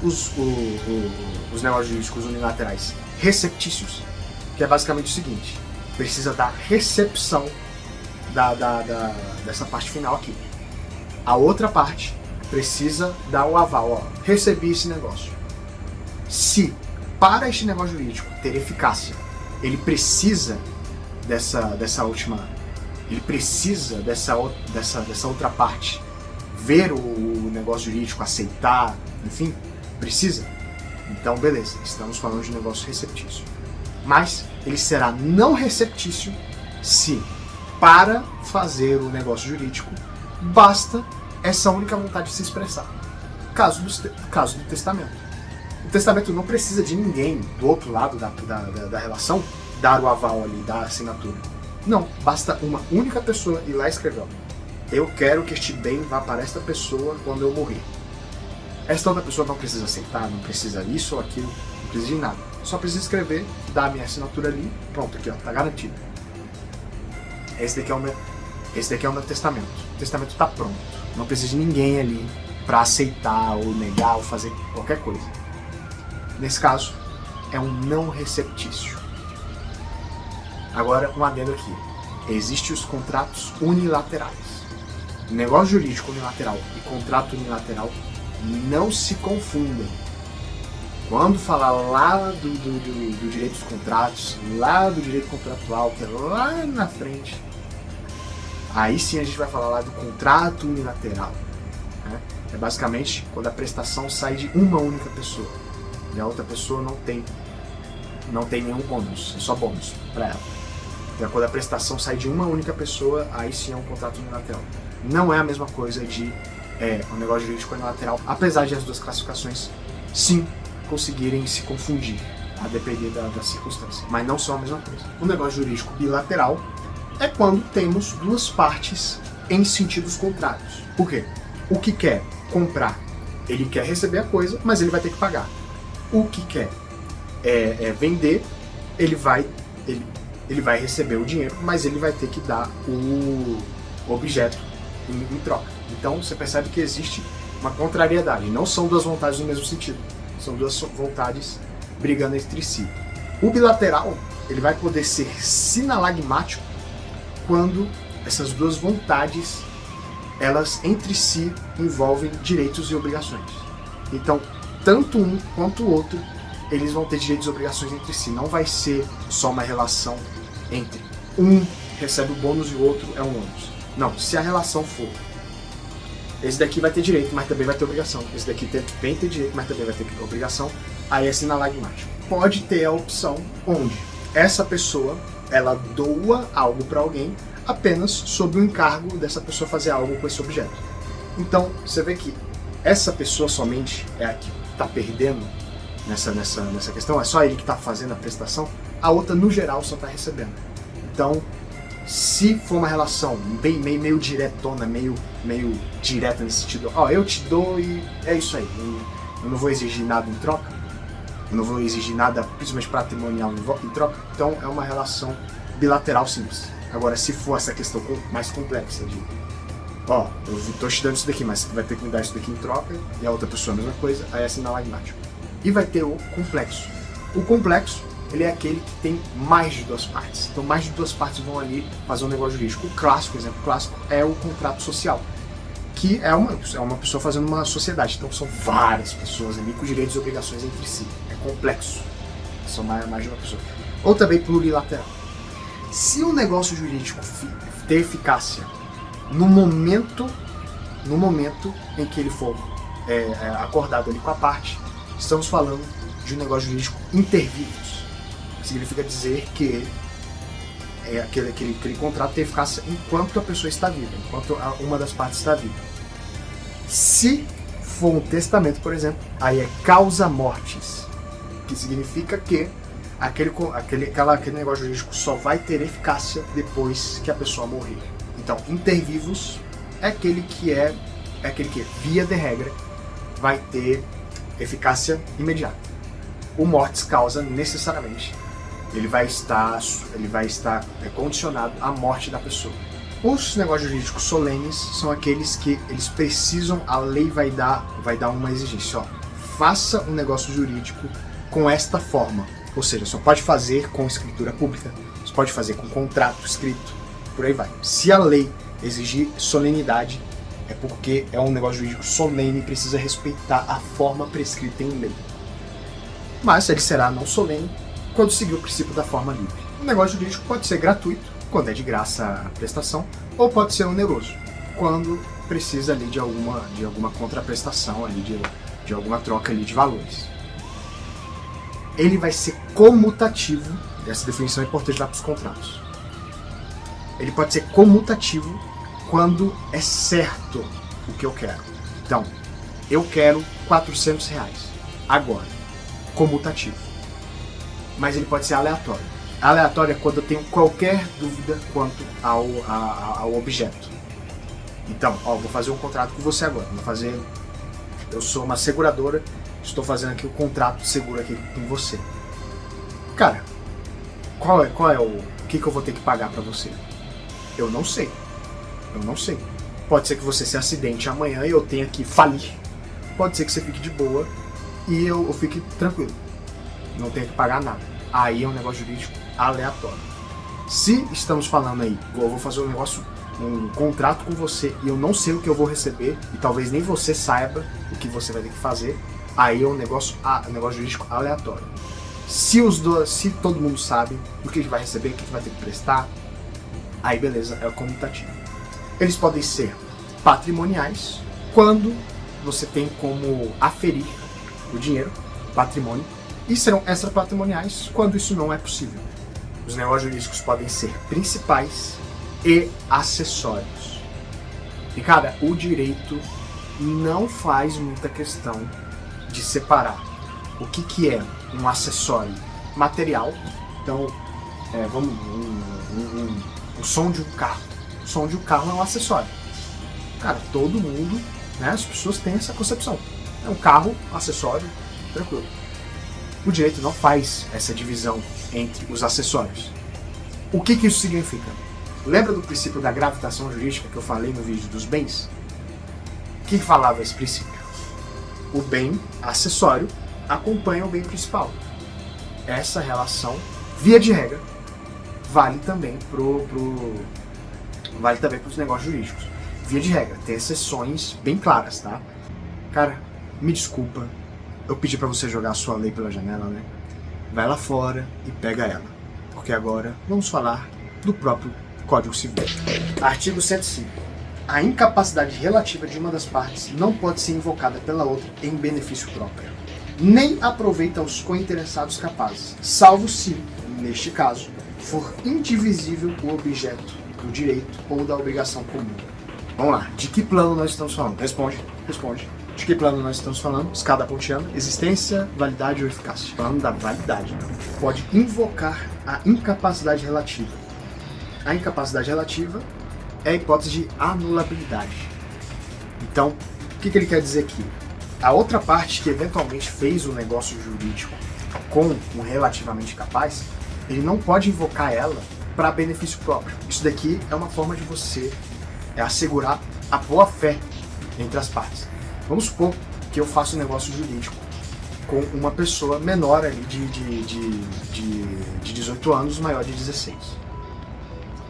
os negócios jurídicos unilaterais receptícios, que é basicamente o seguinte: precisa da recepção dessa parte final aqui. A outra parte precisa dar o aval, ó, recebi esse negócio. Se para este negócio jurídico ter eficácia, ele precisa dessa outra parte ver o negócio jurídico, aceitar, enfim, precisa. Então, beleza, estamos falando de negócio receptício. Mas ele será não receptício se, para fazer o negócio jurídico, basta essa única vontade de se expressar. Caso do testamento. O testamento não precisa de ninguém do outro lado da relação dar o aval ali, dar a assinatura. Não, basta uma única pessoa ir lá e escrever: eu quero que este bem vá para esta pessoa quando eu morrer. Esta outra pessoa não precisa aceitar, não precisa isso ou aquilo, não precisa de nada. Só precisa escrever, dar a minha assinatura ali, pronto, aqui ó, tá garantido. Esse daqui é o meu testamento. O testamento tá pronto. Não precisa de ninguém ali para aceitar ou negar ou fazer qualquer coisa. Nesse caso, é um não receptício. Agora, um adendo aqui. Existem os contratos unilaterais. Negócio jurídico unilateral e contrato unilateral não se confundem. Quando falar lá do direito dos contratos, lá do direito contratual, que é lá na frente, aí sim a gente vai falar lá do contrato unilateral. Né? É basicamente quando a prestação sai de uma única pessoa e a outra pessoa não tem nenhum bônus, é só bônus para ela. Então, quando a prestação sai de uma única pessoa, aí sim é um contrato unilateral. Não é a mesma coisa de um negócio jurídico unilateral, apesar de as duas classificações sim conseguirem se confundir, a depender da circunstância, mas não são a mesma coisa. O negócio jurídico bilateral é quando temos duas partes em sentidos contrários. Por quê? O que quer comprar, ele quer receber a coisa, mas ele vai ter que pagar. O que quer vender, ele vai receber o dinheiro, mas ele vai ter que dar o objeto em troca. Então você percebe que existe uma contrariedade. Não são duas vontades no mesmo sentido. São duas vontades brigando entre si. O bilateral, ele vai poder ser sinalagmático quando essas duas vontades, elas entre si envolvem direitos e obrigações. Então, tanto um quanto o outro, eles vão ter direitos e obrigações entre si. Não vai ser só uma relação entre um recebe o bônus e o outro é um ônus. Não, se a relação for: esse daqui vai ter direito, mas também vai ter obrigação. Esse daqui também tem direito, mas também vai ter obrigação. Aí é sinalagmático. Pode ter a opção onde essa pessoa, ela doa algo para alguém apenas sob o encargo dessa pessoa fazer algo com esse objeto. Então, você vê que essa pessoa somente é a que está perdendo nessa questão. É só ele que está fazendo a prestação. A outra, no geral, só está recebendo. Então, se for uma relação meio diretona, meio direta nesse sentido, eu te dou e é isso aí, eu não vou exigir nada em troca, eu não vou exigir nada, principalmente patrimonial, em troca, então é uma relação bilateral simples. Agora, se for essa questão mais complexa de, eu tô te dando isso daqui, mas você vai ter que me dar isso daqui em troca, e a outra pessoa a mesma coisa, aí é sinalagmático. E vai ter o complexo. O complexo, ele é aquele que tem mais de duas partes. Então, mais de duas partes vão ali fazer um negócio jurídico. O clássico, o exemplo clássico, é o contrato social, que é uma pessoa fazendo uma sociedade. Então, são várias pessoas ali com direitos e obrigações entre si. É complexo. São mais de uma pessoa. Ou também plurilateral. Se o negócio jurídico ter eficácia no momento em que ele for acordado ali com a parte, estamos falando de um negócio jurídico inter vivos. Significa dizer que aquele contrato tem eficácia enquanto a pessoa está viva, enquanto uma das partes está viva. Se for um testamento, por exemplo, aí é causa mortis, que significa que aquele negócio jurídico só vai ter eficácia depois que a pessoa morrer. Então, inter vivos é aquele que via de regra vai ter eficácia imediata. O mortis causa necessariamente ele vai estar condicionado à morte da pessoa. Os negócios jurídicos solenes são aqueles que eles precisam, a lei vai dar uma exigência, faça um negócio jurídico com esta forma. Ou seja, só pode fazer com escritura pública, só pode fazer com contrato escrito, por aí vai. Se a lei exigir solenidade, é porque é um negócio jurídico solene e precisa respeitar a forma prescrita em lei. Mas ele será não solene quando seguir o princípio da forma livre. O negócio jurídico pode ser gratuito, quando é de graça a prestação, ou pode ser oneroso, quando precisa ali de alguma contraprestação, ali de alguma troca ali de valores. Ele vai ser comutativo, essa definição é importante lá para os contratos. Ele pode ser comutativo quando é certo o que eu quero. Então, eu quero R$400 agora, comutativo. Mas ele pode ser aleatório. Aleatório é quando eu tenho qualquer dúvida quanto ao objeto. Então, vou fazer um contrato com você agora. Eu sou uma seguradora, estou fazendo aqui o contrato de seguro aqui com você. Cara, qual é o que eu vou ter que pagar para você? Eu não sei. Pode ser que você se acidente amanhã e eu tenha que falir. Pode ser que você fique de boa e eu fique tranquilo. Não tenha que pagar nada. Aí é um negócio jurídico aleatório. Se estamos falando aí, eu vou fazer um contrato com você e eu não sei o que eu vou receber e talvez nem você saiba o que você vai ter que fazer, aí é um negócio jurídico aleatório. Se todo mundo sabe o que vai receber, o que vai ter que prestar, aí beleza, é o comutativo. Eles podem ser patrimoniais, quando você tem como aferir o dinheiro, o patrimônio, e serão extrapatrimoniais quando isso não é possível. Os negócios jurídicos podem ser principais e acessórios. E cara, o direito não faz muita questão de separar o que é um acessório material. Então, o som de um carro. O som de um carro é um acessório. Cara, todo mundo, né, as pessoas têm essa concepção. É um carro, acessório, tranquilo. O direito não faz essa divisão entre os acessórios. O que isso significa? Lembra do princípio da gravitação jurídica que eu falei no vídeo dos bens? O que falava esse princípio? O bem acessório acompanha o bem principal. Essa relação, via de regra, vale também para os negócios jurídicos. Via de regra, tem exceções bem claras, tá? Cara, me desculpa, eu pedi para você jogar a sua lei pela janela, né? Vai lá fora e pega ela. Porque agora vamos falar do próprio Código Civil. Artigo 105. A incapacidade relativa de uma das partes não pode ser invocada pela outra em benefício próprio, nem aproveita aos cointeressados capazes, salvo se, neste caso, for indivisível o objeto do direito ou da obrigação comum. Vamos lá, de que plano nós estamos falando? Responde. De que plano nós estamos falando? Escada pontiana, existência, validade ou eficácia? Plano da validade. Pode invocar a incapacidade relativa. A incapacidade relativa é a hipótese de anulabilidade. Então, o que ele quer dizer aqui? A outra parte que eventualmente fez o negócio jurídico com o relativamente capaz, ele não pode invocar ela para benefício próprio. Isso daqui é uma forma de você assegurar a boa-fé entre as partes. Vamos supor que eu faço um negócio jurídico com uma pessoa menor ali de 18 anos, maior de 16.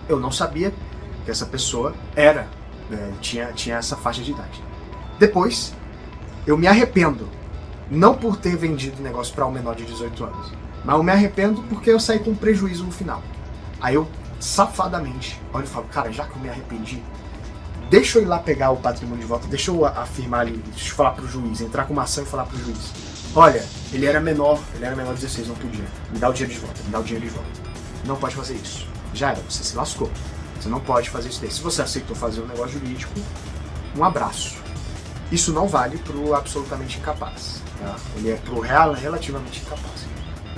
Eu não sabia que essa pessoa tinha essa faixa de idade. Depois, eu me arrependo, não por ter vendido o negócio para um menor de 18 anos, mas eu me arrependo porque eu saí com prejuízo no final. Aí eu, safadamente, olho e falo, cara, já que eu me arrependi, deixa eu ir lá pegar o patrimônio de volta, deixa eu afirmar ali, deixa eu falar pro juiz, entrar com uma ação e falar pro juiz. Olha, ele era menor de 16, não podia. Me dá o dinheiro de volta, Não pode fazer isso. Já era, você se lascou. Você não pode fazer isso daí. Se você aceitou fazer um negócio jurídico, um abraço. Isso não vale pro absolutamente incapaz. Tá? Ele é pro relativamente incapaz.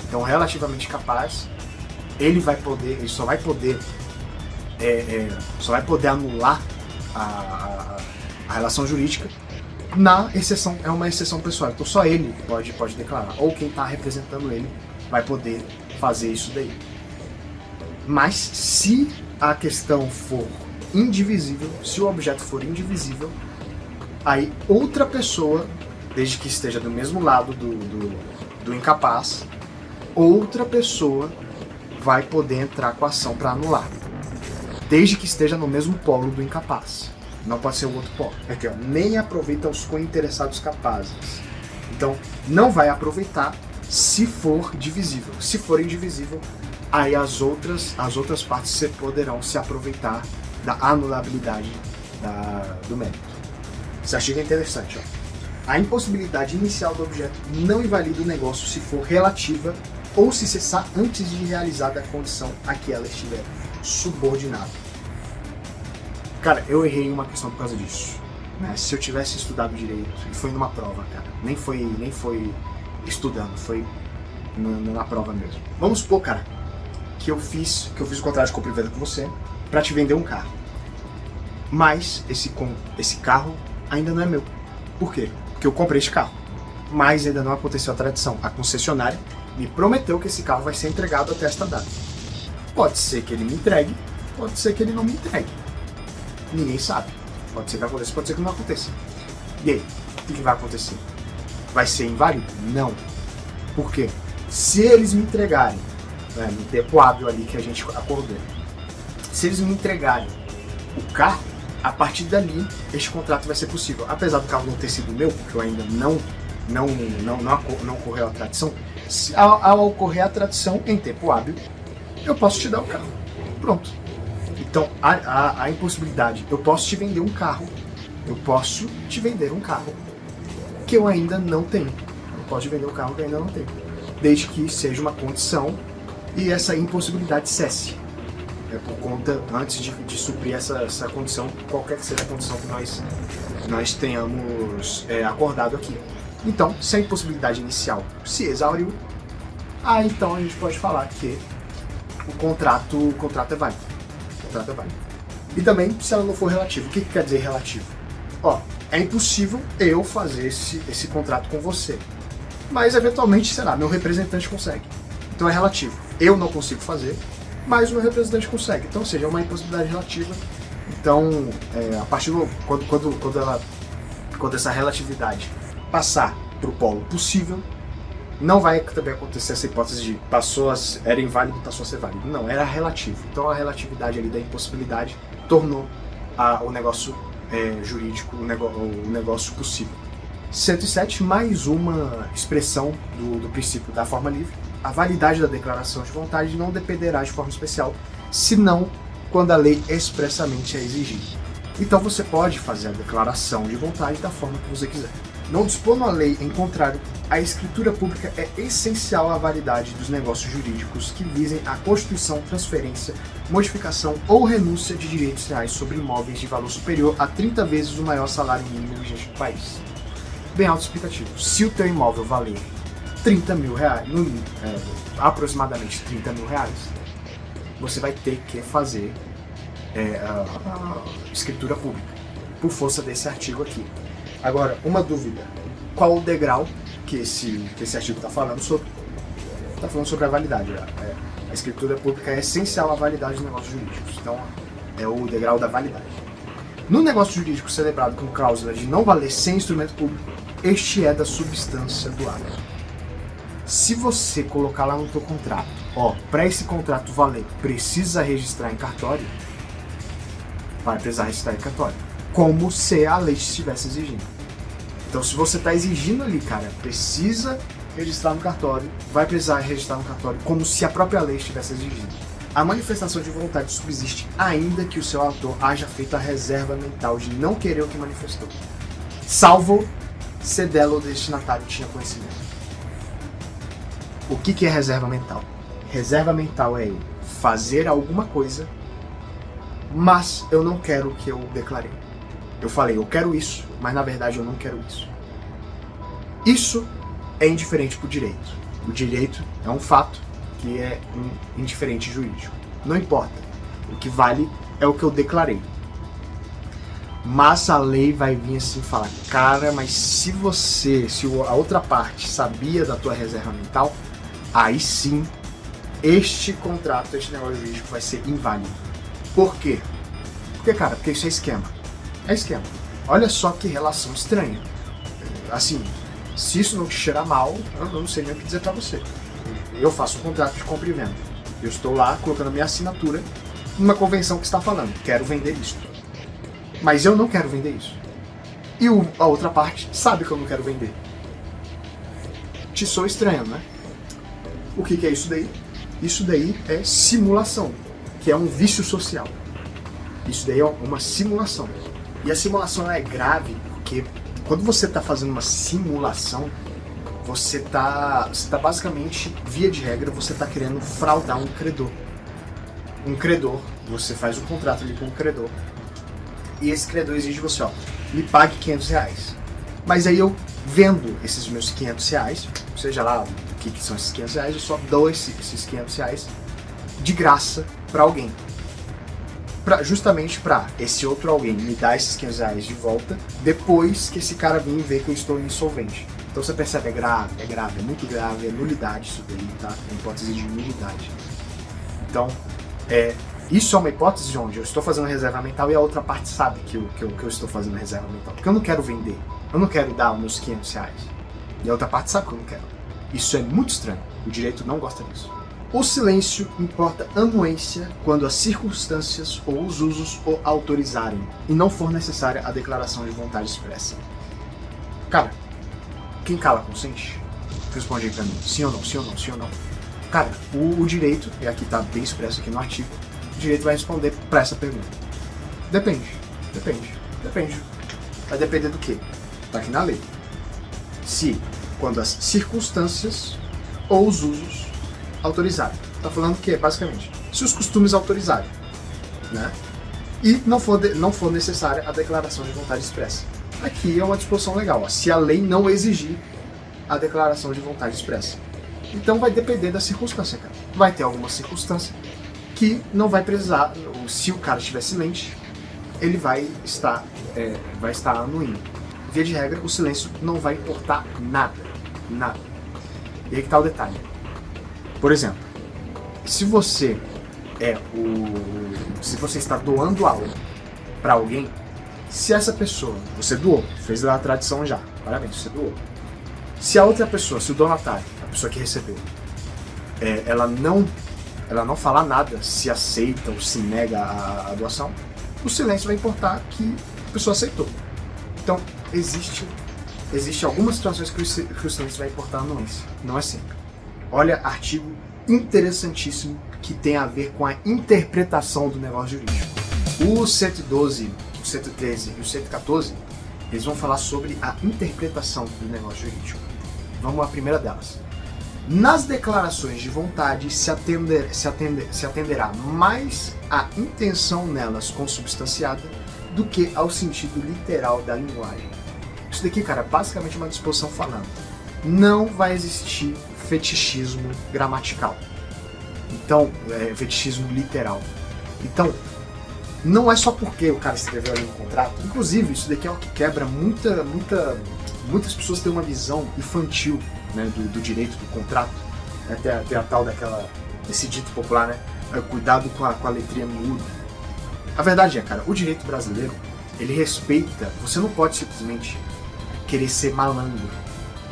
Então, relativamente capaz, ele só vai poder anular a relação jurídica na exceção, é uma exceção pessoal. Então só ele pode declarar, ou quem está representando ele vai poder fazer isso daí. Mas se a questão for indivisível, se o objeto for indivisível, aí outra pessoa, desde que esteja do mesmo lado do incapaz, outra pessoa vai poder entrar com a ação para anular, desde que esteja no mesmo polo do incapaz. Não pode ser o outro polo. Aqui, ó, nem aproveita os cointeressados capazes. Então, não vai aproveitar se for divisível. Se for indivisível, aí as outras partes poderão se aproveitar da anulabilidade do mérito. Isso achei interessante, ó. A impossibilidade inicial do objeto não invalida o negócio se for relativa ou se cessar antes de realizar a condição a que ela estiver subordinada. Cara, eu errei uma questão por causa disso. Né? Se eu tivesse estudado direito, e foi numa prova, cara, nem foi estudando, foi na prova mesmo. Vamos supor, cara, que eu fiz o contrato de compra e venda com você pra te vender um carro. Mas esse carro ainda não é meu. Por quê? Porque eu comprei esse carro, mas ainda não aconteceu a tradição. A concessionária me prometeu que esse carro vai ser entregado até esta data. Pode ser que ele me entregue, pode ser que ele não me entregue. Ninguém sabe. Pode ser que aconteça, pode ser que não aconteça. E aí, o que vai acontecer? Vai ser inválido? Não. Por quê? Se eles me entregarem, no tempo hábil ali que a gente acordou, se eles me entregarem o carro, a partir dali, este contrato vai ser possível. Apesar do carro não ter sido meu, porque eu ainda não ocorreu a tradição, ao ocorrer a tradição em tempo hábil, eu posso te dar o carro. Pronto. Então, a impossibilidade, eu posso te vender um carro, que eu ainda não tenho. Eu posso te vender um carro que eu ainda não tenho. Desde que seja uma condição e essa impossibilidade cesse. Por conta, antes de suprir essa condição, qualquer que seja a condição que nós tenhamos acordado aqui. Então, se a impossibilidade inicial se exauriu, então a gente pode falar que o contrato é válido. E também, se ela não for relativa. O que quer dizer relativo? É impossível eu fazer esse contrato com você. Mas, eventualmente, meu representante consegue. Então é relativo. Eu não consigo fazer, mas o meu representante consegue. Então, ou seja, é uma impossibilidade relativa. Então, a partir do quando essa relatividade passar para o polo possível, não vai também acontecer essa hipótese de era inválido, passou a ser válido. Não, era relativo. Então, a relatividade ali da impossibilidade tornou o negócio jurídico, o negócio possível. 107, mais uma expressão do princípio da forma livre. A validade da declaração de vontade não dependerá de forma especial, senão quando a lei expressamente a exigir. Então você pode fazer a declaração de vontade da forma que você quiser. Não dispondo a lei em contrário, a escritura pública é essencial à validade dos negócios jurídicos que visem a constituição, transferência, modificação ou renúncia de direitos reais sobre imóveis de valor superior a 30 vezes o maior salário mínimo vigente do país. Bem autoexplicativo. Se o teu imóvel valer 30 mil reais, aproximadamente 30 mil reais, você vai ter que fazer a escritura pública, por força desse artigo aqui. Agora, uma dúvida. Qual o degrau que esse artigo está falando sobre? Está falando sobre a validade. A escritura pública é essencial à validade dos negócios jurídicos. Então, é o degrau da validade. No negócio jurídico celebrado com cláusula de não valer sem instrumento público, este é da substância do ato. Se você colocar lá no teu contrato, para esse contrato valer, precisa registrar em cartório, vai precisar registrar em cartório, como se a lei estivesse exigindo. Então, se você está exigindo ali, cara, precisa registrar no cartório, vai precisar registrar no cartório, como se a própria lei estivesse exigindo. A manifestação de vontade subsiste ainda que o seu autor haja feito a reserva mental de não querer o que manifestou, salvo se dela o destinatário tinha conhecimento. O que é reserva mental? Reserva mental é ele fazer alguma coisa, mas eu não quero o que eu declarei. Eu falei, eu quero isso, mas na verdade eu não quero isso. Isso é indiferente para o direito. O direito é um fato que é indiferente jurídico. Não importa. O que vale é o que eu declarei. Mas a lei vai vir assim e falar, cara, mas se a outra parte sabia da tua reserva mental, aí sim, este contrato, este negócio jurídico vai ser inválido. Por quê? Porque isso é esquema. É esquema. Olha só que relação estranha. Assim, Se isso não te cheirar mal, eu não sei nem o que dizer pra você. Eu faço um contrato de compra e venda. Eu estou lá colocando a minha assinatura numa convenção que está falando, quero vender isso. Mas eu não quero vender isso. E a outra parte sabe que eu não quero vender. Te sou estranho, né? O que é isso daí? Isso daí é simulação, que é um vício social. Isso daí é uma simulação. E a simulação é grave porque quando você está fazendo uma simulação, você tá basicamente, via de regra, você está querendo fraudar um credor. Um credor, você faz um contrato ali com um credor. E esse credor exige de você, ó, me pague R$500. Mas aí eu vendo esses meus R$500, seja lá o que são esses R$500, eu só dou esses R$500 de graça para alguém. Justamente para esse outro alguém me dar esses R$500 de volta, depois que esse cara vir ver que eu estou insolvente. Então você percebe, é muito grave, é nulidade isso daí, tá? É hipótese de nulidade. Então, isso é uma hipótese onde eu estou fazendo reserva mental e a outra parte sabe que eu estou fazendo reserva mental. Porque eu não quero vender, eu não quero dar os meus R$500. E a outra parte sabe que eu não quero. Isso é muito estranho, o direito não gosta disso. O silêncio importa anuência quando as circunstâncias ou os usos o autorizarem e não for necessária a declaração de vontade expressa. Cara, quem cala consente? Responde aí pra mim, sim ou não, sim ou não, sim ou não. Cara, o direito, e aqui tá bem expresso aqui no artigo, o direito vai responder pra essa pergunta. Depende. Vai depender do quê? Tá aqui na lei. Quando as circunstâncias ou os usos autorizarem. Tá falando o quê, basicamente? Se os costumes autorizarem, né? E não for necessária a declaração de vontade expressa. Aqui é uma disposição legal, ó, se a lei não exigir a declaração de vontade expressa. Então vai depender da circunstância, cara. Vai ter alguma circunstância que não vai precisar, se o cara estiver silente, ele vai estar anuindo. Via de regra, o silêncio não vai importar nada. E aí que tá o detalhe. Por exemplo, se você está doando algo para alguém, se essa pessoa, você doou, fez a tradição já, parabéns, você doou. Se a outra pessoa, se o donatário, a pessoa que recebeu, ela não falar nada, se aceita ou se nega a doação, o silêncio vai importar que a pessoa aceitou. Então, existe algumas situações que o silêncio vai importar a anuência, não é sempre. Olha, artigo interessantíssimo que tem a ver com a interpretação do negócio jurídico. O 112, o 113 e o 114, eles vão falar sobre a interpretação do negócio jurídico. Vamos à primeira delas. Nas declarações de vontade se atenderá mais à intenção nelas consubstanciada do que ao sentido literal da linguagem. Isso daqui, cara, basicamente é uma disposição falando. Não vai existir fetichismo gramatical. Então, fetichismo literal. Então, não é só porque o cara escreveu ali no contrato. Inclusive, isso daqui é o que quebra muitas pessoas têm uma visão infantil, né, do direito do contrato. Tem a tal desse dito popular, né? Cuidado com a letrinha miúda. A verdade é, cara, o direito brasileiro, ele respeita. Você não pode simplesmente querer ser malandro,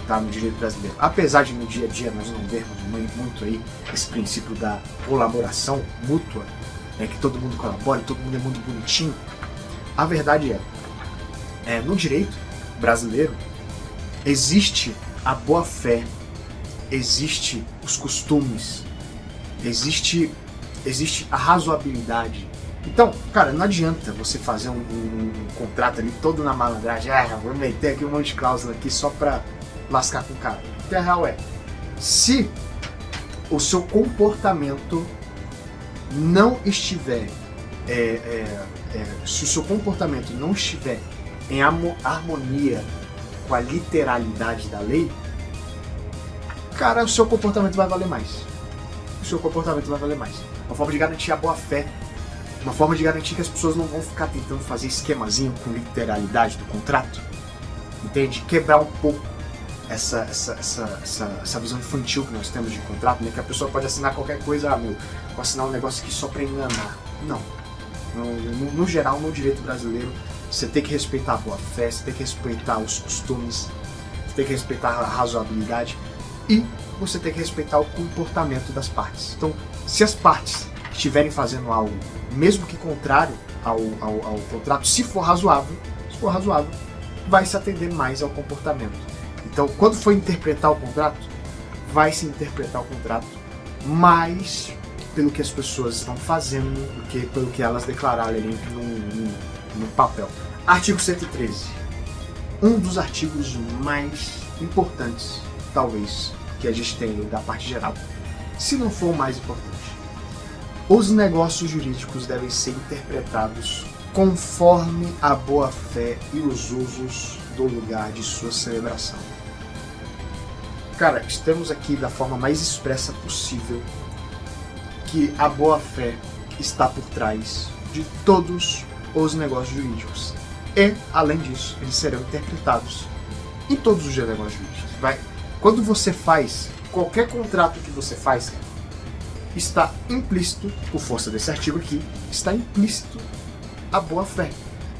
tá, no direito brasileiro. Apesar de no dia a dia nós não vermos muito aí esse princípio da colaboração mútua, né, que todo mundo colabora, todo mundo é muito bonitinho. A verdade no direito brasileiro existe a boa-fé, existe os costumes, existe a razoabilidade. Então, cara, não adianta você fazer um contrato ali todo na malandragem, vou meter aqui um monte de cláusula aqui só pra lascar com o cara. Porque a real se o seu comportamento não estiver, se o seu comportamento não estiver em harmonia com a literalidade da lei, cara, o seu comportamento vai valer mais. Uma forma de garantir a boa-fé. Uma forma de garantir que as pessoas não vão ficar tentando fazer esquemazinho com literalidade do contrato. Entende? Quebrar um pouco essa visão infantil que nós temos de contrato, né? Que a pessoa pode assinar qualquer coisa, vou assinar um negócio aqui só pra enganar. Não. No geral, no direito brasileiro, você tem que respeitar a boa-fé, você tem que respeitar os costumes, você tem tem que respeitar a razoabilidade e você tem que respeitar o comportamento das partes. Então, se as partes estiverem fazendo algo, mesmo que contrário ao contrato, se for razoável, vai se atender mais ao comportamento. Então, quando for interpretar o contrato, vai se interpretar o contrato mais pelo que as pessoas estão fazendo do que pelo que elas declararam ali no papel. Artigo 113. Um dos artigos mais importantes, talvez, que a gente tem da parte geral, se não for o mais importante. Os negócios jurídicos devem ser interpretados conforme a boa-fé e os usos do lugar de sua celebração. Cara, estamos aqui da forma mais expressa possível que a boa-fé está por trás de todos os negócios jurídicos. E, além disso, eles serão interpretados em todos os negócios jurídicos. Quando você faz, qualquer contrato que você faz, está implícito, por força desse artigo aqui, está implícito a boa-fé.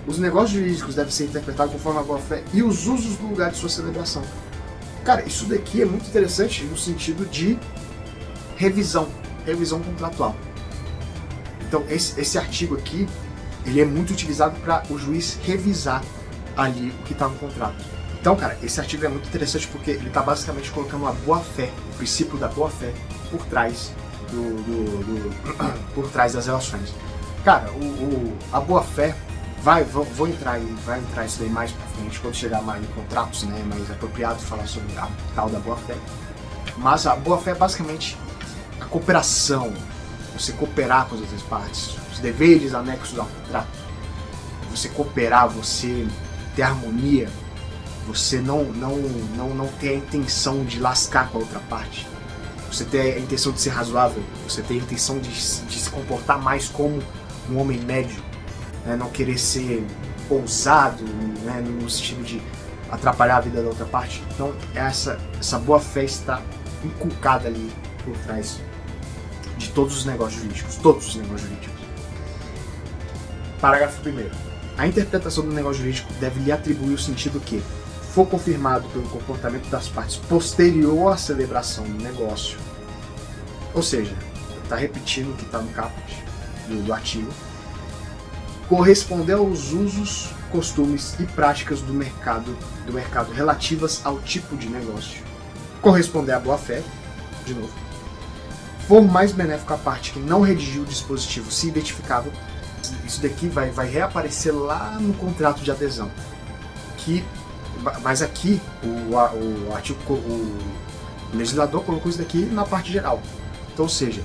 Os negócios jurídicos devem ser interpretados conforme a boa-fé e os usos do lugar de sua celebração. Cara, isso daqui é muito interessante no sentido de revisão contratual. Então, esse artigo aqui, ele é muito utilizado para o juiz revisar ali o que está no contrato. Então, cara, esse artigo é muito interessante porque ele está basicamente colocando a boa-fé, o princípio da boa-fé, por trás por trás das relações. Cara, a boa-fé vai entrar isso daí mais pra frente, quando chegar mais em contratos, né, mais apropriado falar sobre a tal da boa-fé. Mas a boa-fé é basicamente a cooperação, você cooperar com as outras partes, os deveres anexos ao contrato, você cooperar, você ter harmonia, você não ter a intenção de lascar com a outra parte, você ter a intenção de ser razoável, você ter a intenção de se comportar mais como um homem médio, né? Não querer ser ousado, né? No sentido de atrapalhar a vida da outra parte. Então essa boa fé está inculcada ali por trás de todos os negócios jurídicos. Parágrafo 1º. A interpretação do negócio jurídico deve lhe atribuir o sentido que for confirmado pelo comportamento das partes posterior à celebração do negócio. Ou seja, está repetindo o que está no caput do artigo. Corresponder aos usos, costumes e práticas do mercado relativas ao tipo de negócio. Corresponder à boa-fé, de novo. For mais benéfico à parte que não redigiu o dispositivo se identificável. Isso daqui vai reaparecer lá no contrato de adesão. Mas aqui o legislador colocou isso daqui na parte geral. Então, ou seja,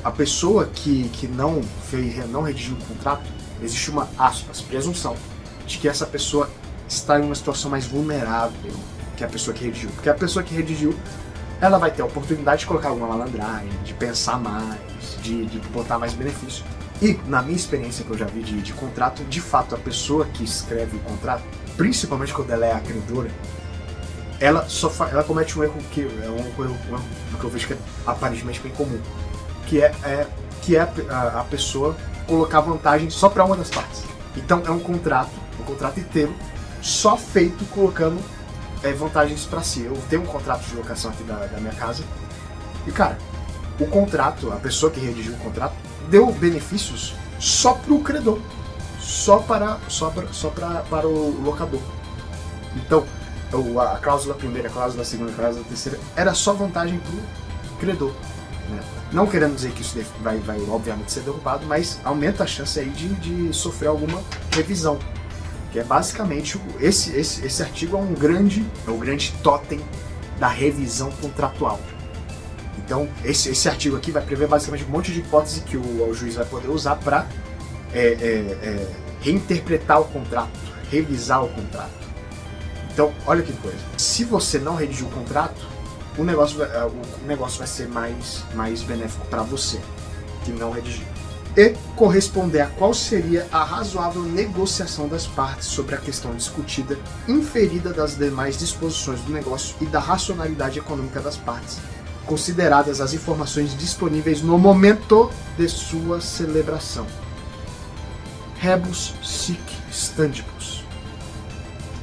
a pessoa que não redigiu o contrato, existe uma, aspas, presunção de que essa pessoa está em uma situação mais vulnerável que a pessoa que redigiu. Porque a pessoa que redigiu, ela vai ter a oportunidade de colocar alguma malandragem, de pensar mais, de botar mais benefício. E, na minha experiência que eu já vi de contrato, de fato, a pessoa que escreve o contrato, principalmente quando ela é a credora, ela comete um erro que é um erro que eu vejo que é aparentemente bem comum, que é a pessoa colocar vantagem só para uma das partes. Então é um contrato inteiro só feito colocando vantagens para si. Eu tenho um contrato de locação aqui da minha casa e, cara, o contrato, a pessoa que redigiu o contrato deu benefícios só para o credor, só para o locador. Então a cláusula primeira, a cláusula segunda, a cláusula terceira era só vantagem para o credor, né? Não querendo dizer que isso vai obviamente ser derrubado, mas aumenta a chance aí de sofrer alguma revisão, que é basicamente esse artigo é o grande totem da revisão contratual. Então esse artigo aqui vai prever basicamente um monte de hipótese que o juiz vai poder usar para reinterpretar o contrato, revisar o contrato. Então, olha que coisa. Se você não redigiu o contrato, o negócio vai ser mais benéfico para você, que não redigiu. E corresponder a qual seria a razoável negociação das partes sobre a questão discutida, inferida das demais disposições do negócio e da racionalidade econômica das partes, consideradas as informações disponíveis no momento de sua celebração. Rebus sic stantibus.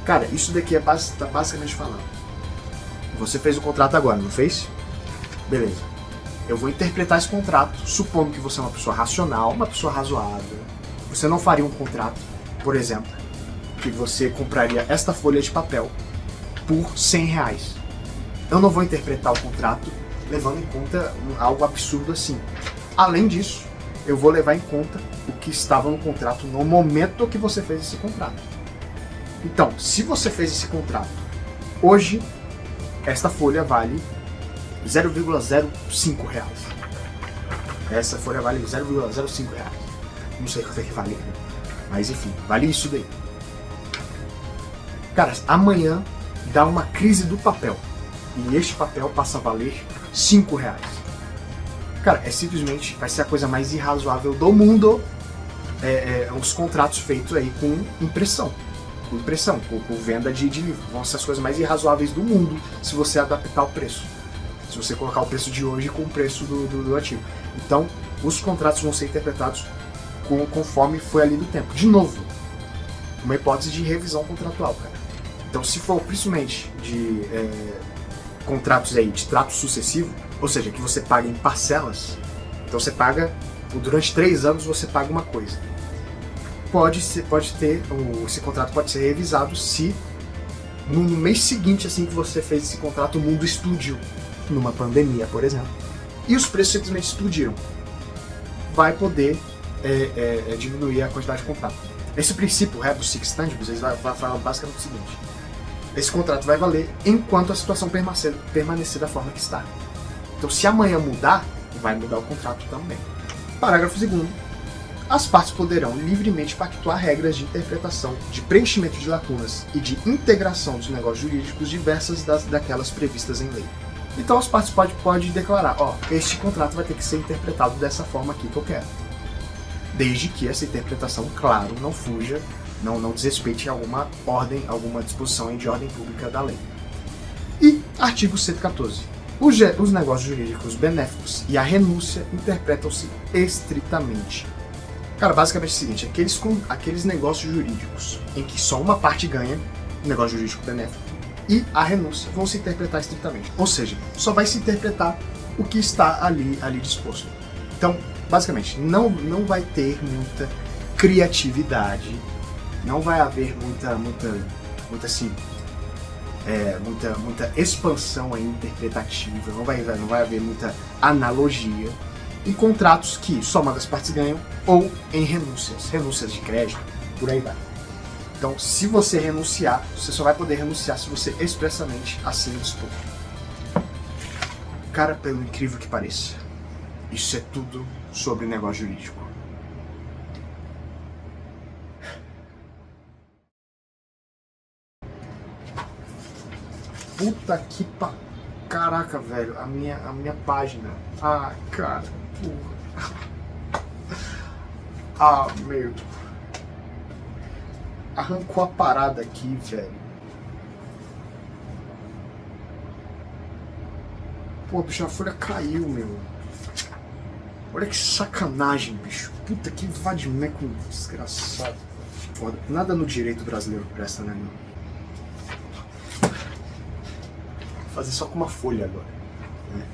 Cara, isso daqui tá basicamente falando. Você fez o contrato agora, não fez? Beleza. Eu vou interpretar esse contrato, supondo que você é uma pessoa racional, uma pessoa razoável. Você não faria um contrato, por exemplo, que você compraria esta folha de papel por R$100. Eu não vou interpretar o contrato levando em conta algo absurdo assim. Além disso, eu vou levar em conta o que estava no contrato no momento que você fez esse contrato. Então, se você fez esse contrato hoje, esta folha vale R$0,05. Essa folha vale R$0,05. Não sei quanto é que vale, mas enfim, vale isso daí. Cara, amanhã dá uma crise do papel e este papel passa a valer R$5. Cara, simplesmente vai ser a coisa mais irrazoável do mundo. Os contratos feitos aí com impressão, com venda de livro. Vão ser as coisas mais irrazoáveis do mundo se você adaptar o preço. Se você colocar o preço de hoje com o preço do antigo. Então, os contratos vão ser interpretados conforme foi ali do tempo. De novo, uma hipótese de revisão contratual, cara. Então, se for principalmente de contratos aí de trato sucessivo, ou seja, que você paga em parcelas, então você paga, durante 3 anos você paga uma coisa. Esse contrato pode ser revisado se no mês seguinte, assim que você fez esse contrato, o mundo explodiu, numa pandemia, por exemplo, e os preços simplesmente explodiram. Vai poder diminuir a quantidade de contrato. Esse princípio, o rebus sic stantibus, vai falar basicamente o seguinte: esse contrato vai valer enquanto a situação permanecer da forma que está. Então, se amanhã mudar, vai mudar o contrato também. Parágrafo 2º. As partes poderão livremente pactuar regras de interpretação, de preenchimento de lacunas e de integração dos negócios jurídicos diversas daquelas previstas em lei. Então, as partes podem declarar: este contrato vai ter que ser interpretado dessa forma aqui que eu quero. Desde que essa interpretação, claro, não fuja, não desrespeite alguma ordem, alguma disposição de ordem pública da lei. E artigo 114. Os negócios jurídicos benéficos e a renúncia interpretam-se estritamente. Cara, basicamente é o seguinte: aqueles negócios jurídicos em que só uma parte ganha, o negócio jurídico benéfico, e a renúncia vão se interpretar estritamente. Ou seja, só vai se interpretar o que está ali disposto. Então, basicamente, não vai ter muita criatividade, não vai haver muita expansão aí interpretativa, não vai haver muita analogia em contratos que só uma das partes ganham ou em renúncias de crédito, por aí vai. Então, se você renunciar, você só vai poder renunciar se você expressamente assim dispor. Cara, pelo incrível que pareça, isso é tudo sobre negócio jurídico. Puta que caraca, velho, a minha página. Ah, cara, porra. Ah, meu. Arrancou a parada aqui, velho. Pô, bicho, a folha caiu, meu. Olha que sacanagem, bicho. Puta que vadimeco desgraçado. Foda. Nada no direito brasileiro presta, né, meu? Vou fazer só com uma folha agora, né?